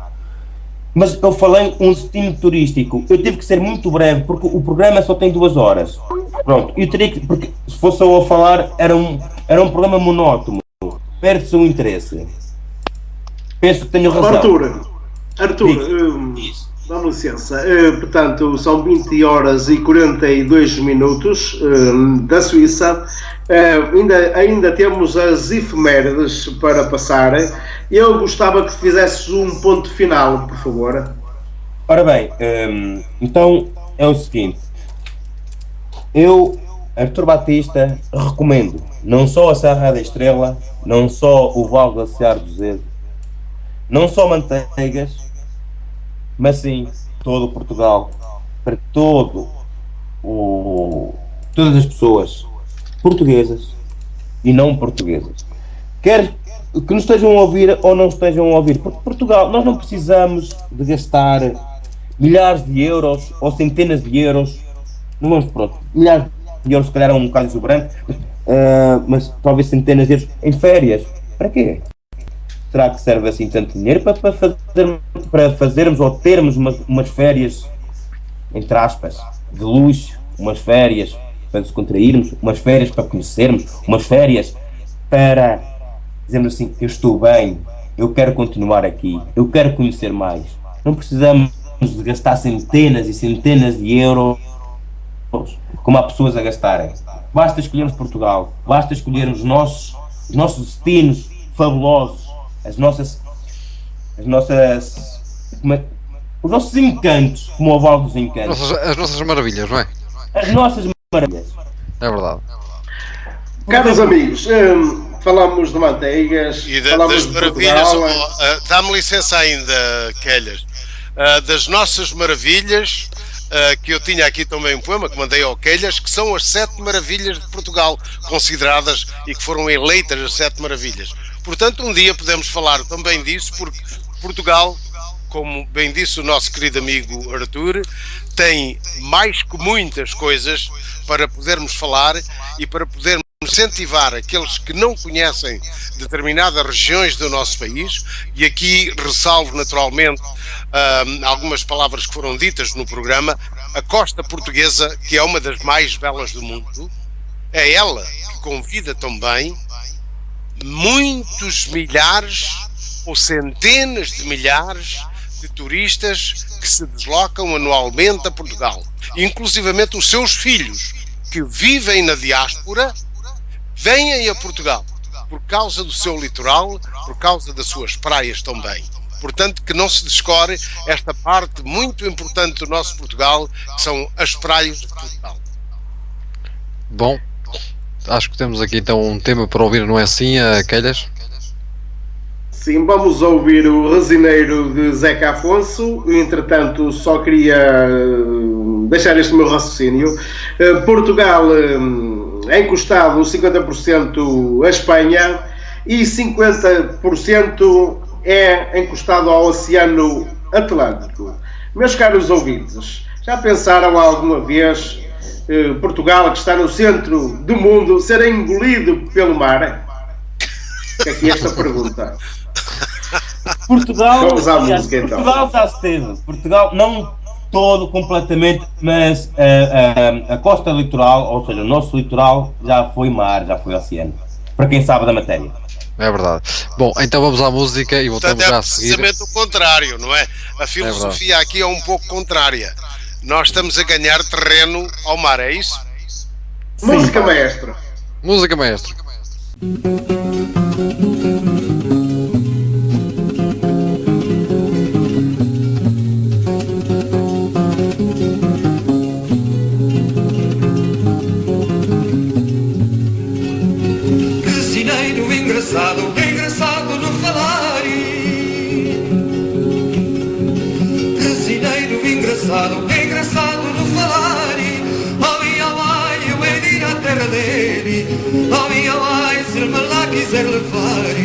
Mas eu falei um destino turístico, eu tive que ser muito breve, porque o programa só tem 2 horas. Pronto, eu teria que, porque se fosse eu a falar, era um programa monótono, perde-se o interesse. Penso que tenho razão. Arthur, dá-me licença, portanto são 20 horas e 42 minutos da Suíça, ainda temos as efemérides para passar. Eu gostava que fizesses um ponto final, por favor. Ora bem, então é o seguinte, eu, Arthur Batista, recomendo não só a Serra da Estrela, não só o Vale Glaciar do Zézer, não só Manteigas, mas sim todo o Portugal, para todas as pessoas portuguesas e não portuguesas, quer que nos estejam a ouvir ou não estejam a ouvir, porque Portugal, nós não precisamos de gastar milhares de euros ou centenas de euros, não vamos, pronto, milhares de euros se calhar é um bocado exuberante, mas talvez centenas de euros em férias. Para quê? Será que serve assim tanto dinheiro para fazermos ou termos umas férias, entre aspas, de luxo, umas férias para descontrairmos, umas férias para conhecermos, umas férias para dizermos assim, eu estou bem, eu quero continuar aqui, eu quero conhecer mais. Não precisamos de gastar centenas e centenas de euros como há pessoas a gastarem. Basta escolhermos Portugal, basta escolhermos os nossos destinos fabulosos, os nossos encantos, como o Vale dos Encantos. As nossas maravilhas, não é? As nossas maravilhas. É verdade. Caros amigos, falamos de Manteigas e falamos das de maravilhas. Portugal. Dá-me licença ainda, Quelhas. Das nossas maravilhas, que eu tinha aqui também um poema que mandei ao Quelhas, que são as 7 maravilhas de Portugal, consideradas e que foram eleitas as 7 maravilhas. Portanto, um dia podemos falar também disso, porque Portugal, como bem disse o nosso querido amigo Arthur, tem mais que muitas coisas para podermos falar e para podermos incentivar aqueles que não conhecem determinadas regiões do nosso país, e aqui ressalvo naturalmente algumas palavras que foram ditas no programa. A costa portuguesa, que é uma das mais belas do mundo, é ela que convida também muitos milhares ou centenas de milhares de turistas que se deslocam anualmente a Portugal. Inclusivamente os seus filhos, que vivem na diáspora, vêm a Portugal por causa do seu litoral, por causa das suas praias também. Portanto, que não se descore esta parte muito importante do nosso Portugal, que são as praias de Portugal. Bom, acho que temos aqui então um tema para ouvir, não é assim, Calhas? Sim, vamos ouvir o Resineiro de Zeca Afonso. Entretanto, só queria deixar este meu raciocínio. Portugal é encostado 50% à Espanha e 50% é encostado ao Oceano Atlântico. Meus caros ouvintes, já pensaram alguma vez Portugal, que está no centro do mundo, ser engolido pelo mar? É aqui esta pergunta. Portugal, Vamos à música, então. Portugal já esteve. Portugal, não todo completamente, mas a costa litoral, ou seja, o nosso litoral, já foi mar, já foi oceano. Para quem sabe da matéria. É verdade. Bom, então vamos à música e voltamos Portanto, já é a seguir. precisamente o contrário, não é? A filosofia aqui é um pouco contrária. Nós estamos a ganhar terreno ao mar, é isso? Música maestra. Música maestra. Resineiro engraçado, engraçado no falar. Resineiro engraçado, engraçado no falar. Oh, ai, eu hei de ir à terra dele. Oh, ai, se ele me lá quiser levar.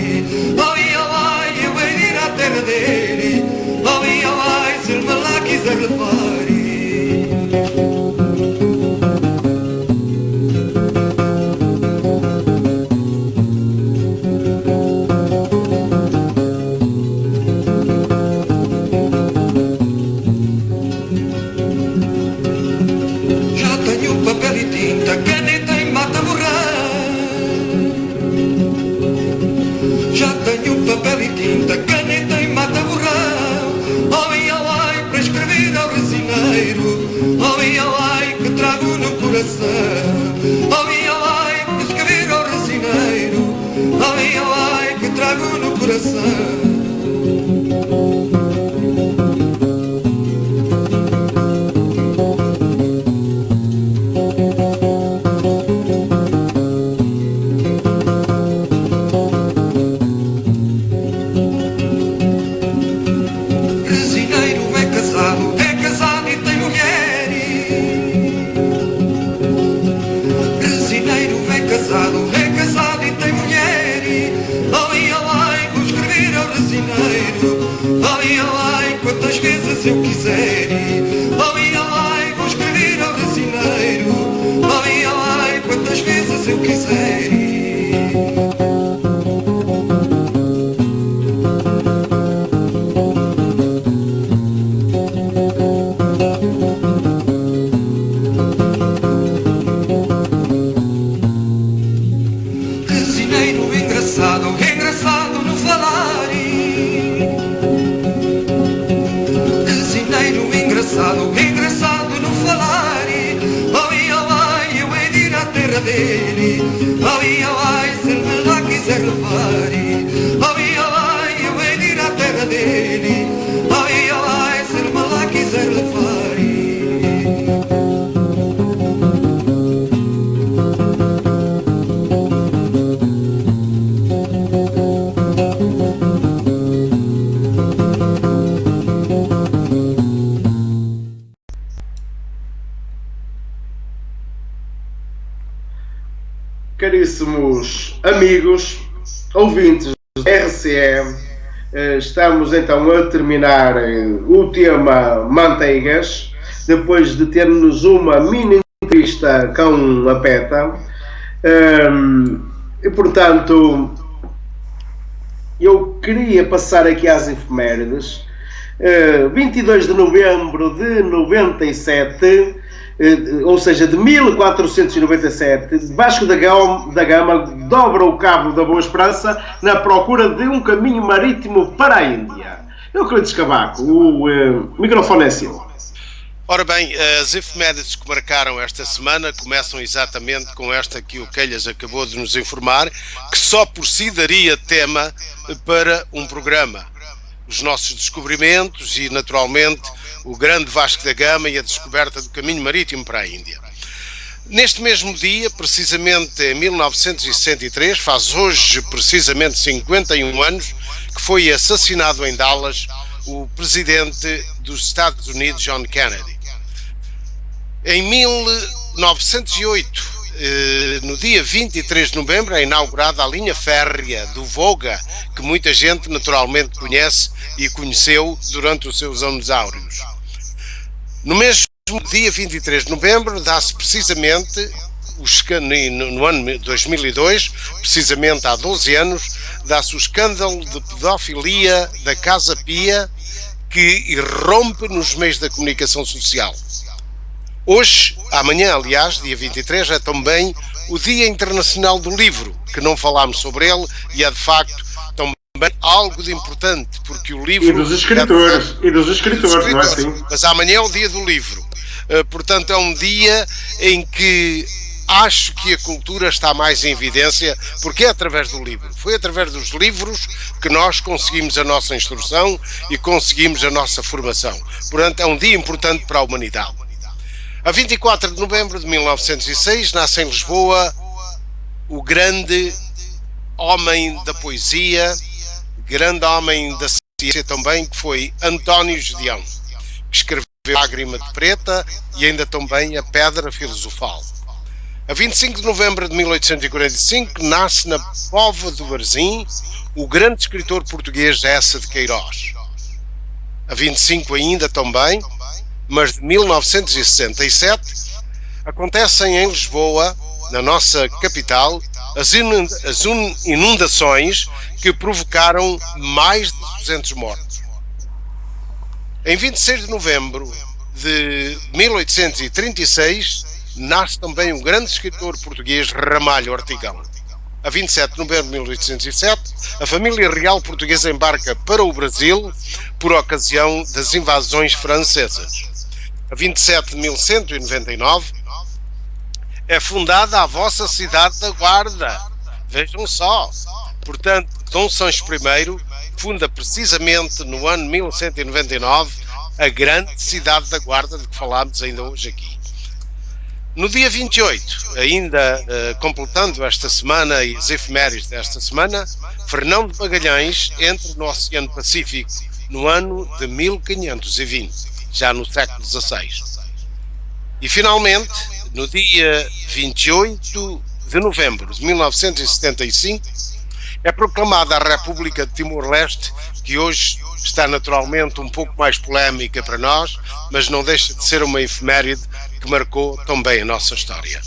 Oh, ai, eu hei de ir à terra dele. Oh, ai, se ele me lá quiser levar. Papel e tinta, caneta e mata borrão. Oh, ai, para escrever ao resineiro. Oh, ai, que trago no coração. Oh, ai, para escrever ao resineiro. Oh, ai, que trago no coração. Se eu quiser, oh, ai, vou escrever ao resineiro. Oh, ai, quantas vezes eu quiser. Resineiro engraçado, engraçado no falar. Engraçado no falar. Oh, ai, eu hei de ir à terra dele. Oh, ai, se ele me lá quiser levar. Oh, ai, eu hei de ir à terra dele. Oh, ai, se ele me lá quiser levar. Caríssimos amigos, ouvintes da RCE, estamos então a terminar o tema manteigas, depois de termos uma mini entrevista com a PETA, e portanto eu queria passar aqui às efemérides. 22 de novembro de 97, ou seja, de 1497, Vasco da Gama dobra o Cabo da Boa Esperança na procura de um caminho marítimo para a Índia. Euclides Cavaco, o microfone é seu. Ora bem, as efemérides que marcaram esta semana começam exatamente com esta que o Quelhas acabou de nos informar, que só por si daria tema para um programa. Os nossos descobrimentos e, naturalmente, o grande Vasco da Gama e a descoberta do caminho marítimo para a Índia. Neste mesmo dia, precisamente em 1963, faz hoje precisamente 51 anos, que foi assassinado em Dallas o presidente dos Estados Unidos, John Kennedy. Em 1908, no dia 23 de novembro, é inaugurada a linha férrea do Volga, que muita gente naturalmente conhece e conheceu durante os seus anos áureos. No mesmo dia 23 de novembro, dá-se precisamente, no ano 2002, precisamente há 12 anos, dá-se o escândalo de pedofilia da Casa Pia, que irrompe nos meios da comunicação social. Hoje, amanhã, aliás, dia 23, é também o Dia Internacional do Livro, que não falámos sobre ele, e é de facto também algo de importante, porque o livro... E dos escritores, não é assim? Mas amanhã é o Dia do Livro. Portanto, é um dia em que acho que a cultura está mais em evidência, porque é através do livro. Foi através dos livros que nós conseguimos a nossa instrução e conseguimos a nossa formação. Portanto, é um dia importante para a humanidade. A 24 de novembro de 1906, nasce em Lisboa o grande homem da poesia, grande homem da ciência também, que foi António Gedeão, que escreveu Lágrima de Preta e ainda também A Pedra Filosofal. A 25 de novembro de 1845, nasce na Póvoa do Varzim o grande escritor português Eça de Queiroz. A 25 ainda também, mas de 1967, acontecem em Lisboa, na nossa capital, as inundações que provocaram mais de 200 mortos. Em 26 de novembro de 1836, nasce também um grande escritor português, Ramalho Ortigão. A 27 de novembro de 1807, a família real portuguesa embarca para o Brasil por ocasião das invasões francesas. A 27 de 1199, é fundada a vossa cidade da Guarda. Vejam só. Portanto, Dom Sancho I funda precisamente no ano 1199 a grande cidade da Guarda, de que falámos ainda hoje aqui. No dia 28, ainda completando esta semana e as efemérides desta semana, Fernão de Magalhães entra no Oceano Pacífico no ano de 1520. Já no século XVI. E finalmente, no dia 28 de novembro de 1975, é proclamada a República de Timor-Leste, que hoje está naturalmente um pouco mais polémica para nós, mas não deixa de ser uma efeméride que marcou também a nossa história.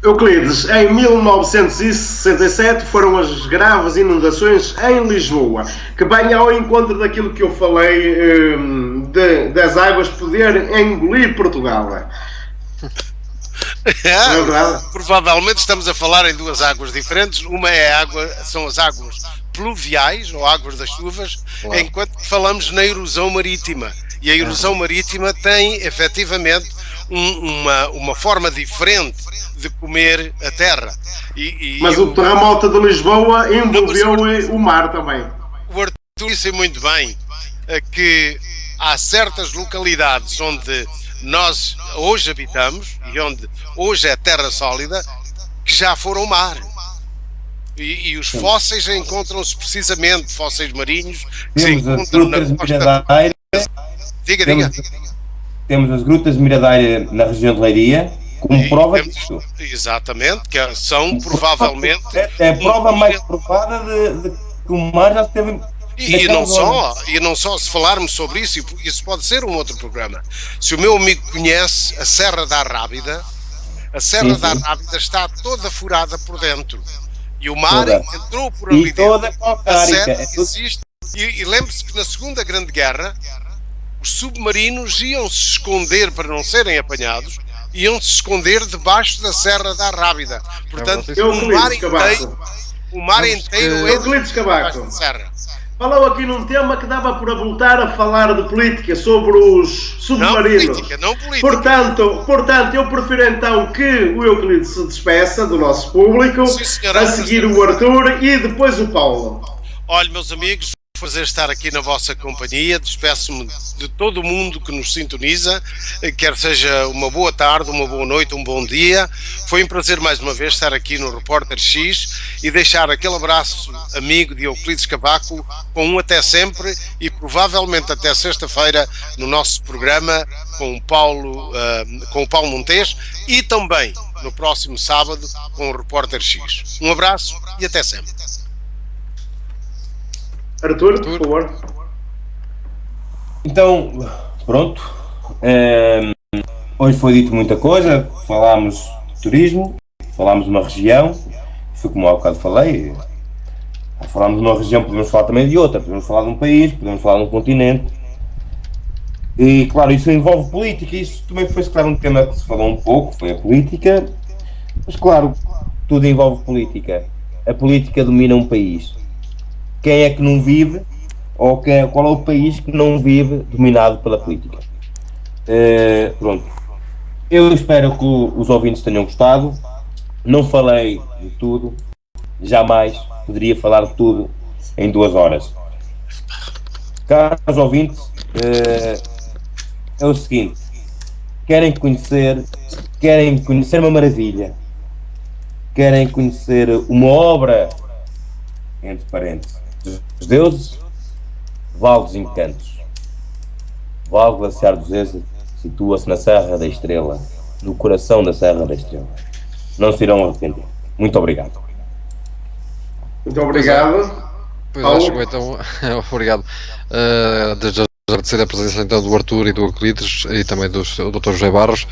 Euclides, em 1967 foram as graves inundações em Lisboa, que vem ao encontro daquilo que eu falei das águas poder engolir Portugal. Provavelmente estamos a falar em duas águas diferentes. Uma é são as águas pluviais, ou águas das chuvas, claro, enquanto que falamos na erosão marítima. E a erosão marítima tem, efetivamente, uma forma diferente de comer a terra. Mas o terremoto de Lisboa envolveu o mar também. O Artur disse muito bem que há certas localidades onde nós hoje habitamos e onde hoje é terra sólida que já foram mar. E os fósseis encontram-se precisamente, fósseis marinhos, que se encontram na costa. Diga. Temos as grutas de Miradeira na região de Leiria, como prova disso. Exatamente, que são provavelmente... É a prova mais provada de que o mar já esteve... E não só, se falarmos sobre isso, isso pode ser um outro programa. Se o meu amigo conhece a Serra da Arrábida, a Serra da Arrábida está toda furada por dentro. E o mar entrou por ali dentro. Toda calcárica. Existe. E lembre-se que na Segunda Grande Guerra, os submarinos iam-se esconder para não serem apanhados, iam-se esconder debaixo da Serra da Arrábida. Portanto, o mar inteiro é debaixo da serra. Falou aqui num tema que dava para voltar a falar de política, sobre os submarinos. Não política. Portanto, eu prefiro então que o Euclides se despeça do nosso público, a seguir o Arthur e depois o Paulo. Olha, meus amigos, prazer estar aqui na vossa companhia, despeço-me de todo o mundo que nos sintoniza, quer seja uma boa tarde, uma boa noite, um bom dia. Foi um prazer mais uma vez estar aqui no Repórter X e deixar aquele abraço amigo de Euclides Cavaco, com um até sempre e provavelmente até sexta-feira no nosso programa com o Paulo Montes e também no próximo sábado com o Repórter X. Um abraço e até sempre. Arthur, por favor. Então, pronto. Hoje foi dito muita coisa. Falámos de turismo, falámos de uma região. Foi como há bocado falei. Falámos de uma região, podemos falar também de outra. Podemos falar de um país, podemos falar de um continente. E, claro, isso envolve política. Isso também foi, claro, um tema que se falou um pouco. Foi a política. Mas, claro, tudo envolve política. A política domina um país. Quem é que não vive, ou qual é o país que não vive dominado pela política? Pronto. Eu espero que os ouvintes tenham gostado. Não falei de tudo. Jamais poderia falar de tudo em 2 horas. Caros ouvintes, é o seguinte. Querem conhecer uma maravilha. Querem conhecer uma obra, entre parênteses, dos deuses, Vale dos Encantos. Vale Glaciar do Zezer situa-se na Serra da Estrela, no coração da Serra da Estrela. Não se irão arrepender. Muito obrigado. Muito obrigado. Então, obrigado. Desde agradecer a presença então do Arthur e do Euclides e também do Dr. José Barros,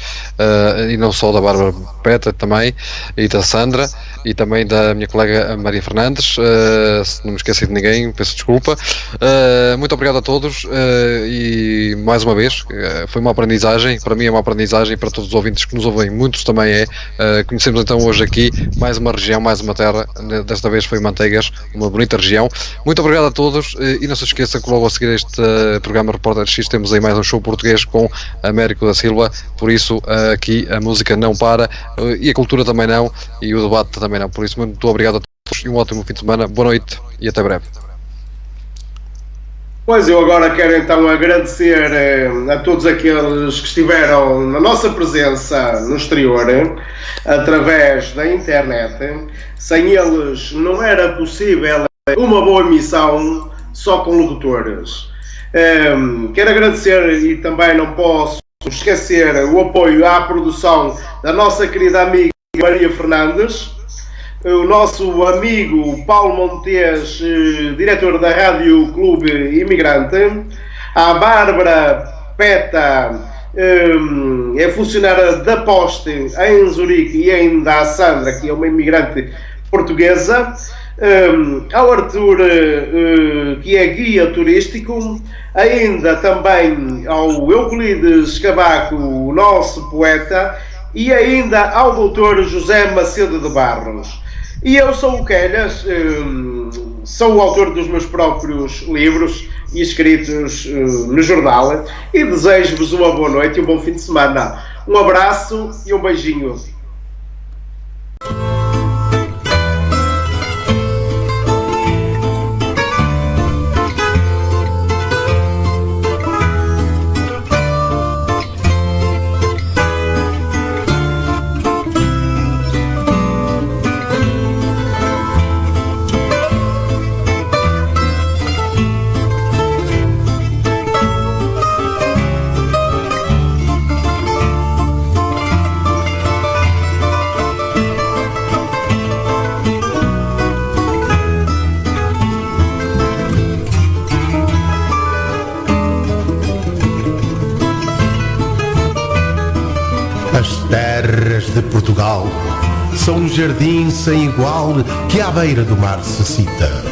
e não só da Bárbara Peta também, e da Sandra, e também da minha colega Maria Fernandes. Se não me esqueci de ninguém, peço desculpa. Muito obrigado a todos, e mais uma vez foi uma aprendizagem, para mim é uma aprendizagem, para todos os ouvintes que nos ouvem, muitos também conhecemos então hoje aqui mais uma região, mais uma terra, desta vez foi Manteigas, uma bonita região. Muito obrigado a todos, e não se esqueçam que logo a seguir este programa Repórter X temos aí mais um show português com Américo da Silva, por isso aqui a música não para, e a cultura também não, e o debate também não, por isso muito obrigado a todos e um ótimo fim de semana, boa noite e até breve. Pois eu agora quero então agradecer a todos aqueles que estiveram na nossa presença no exterior, através da internet. Sem eles não era possível uma boa emissão só com locutores. Quero agradecer e também não posso esquecer o apoio à produção da nossa querida amiga Maria Fernandes, o nosso amigo Paulo Montes, diretor da Rádio Clube Imigrante, a Bárbara Peta, é funcionária da Poste em Zurique, e ainda a Sandra, que é uma imigrante portuguesa, ao Arthur, que é guia turístico, ainda também ao Euclides Cavaco, o nosso poeta, e ainda ao Dr. José Macedo de Barros. E eu sou o Quelhas, sou o autor dos meus próprios livros escritos no jornal, e desejo-vos uma boa noite e um bom fim de semana. Um abraço e um beijinho. De Portugal são um jardim sem igual que à beira do mar se cita.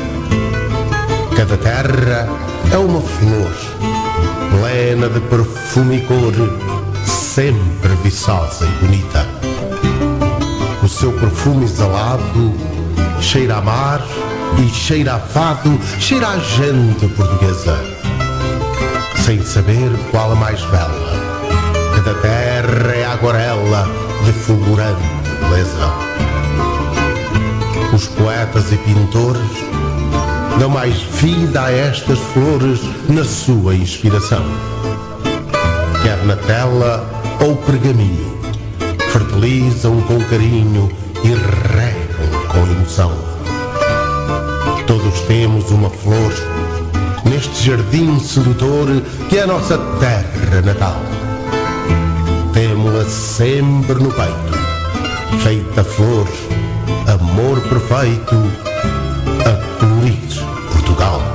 Cada terra é uma flor, plena de perfume e cor, sempre viçosa e bonita. O seu perfume exalado cheira a mar e cheira a fado, cheira a gente portuguesa, sem saber qual a mais bela, que da terra é a aguarela de fulgurante beleza. Os poetas e pintores dão mais vida a estas flores na sua inspiração, quer na tela ou pergaminho, fertilizam com carinho e regam com emoção. Todos temos uma flor neste jardim sedutor que é a nossa terra natal. Temo-la sempre no peito, feita flor, amor perfeito, a colorir Portugal.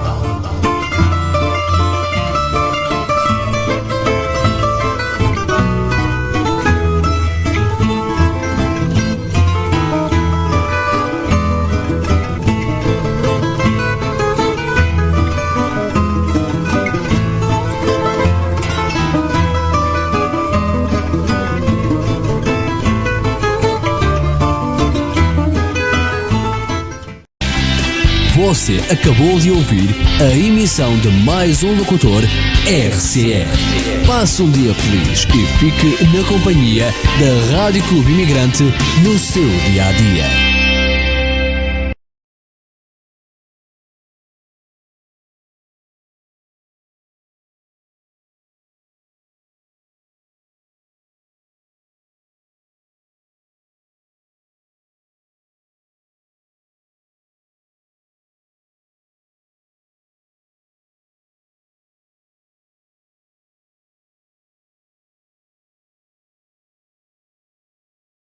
Você acabou de ouvir a emissão de mais um locutor RCR. Passe um dia feliz e fique na companhia da Rádio Clube Imigrante no seu dia a dia.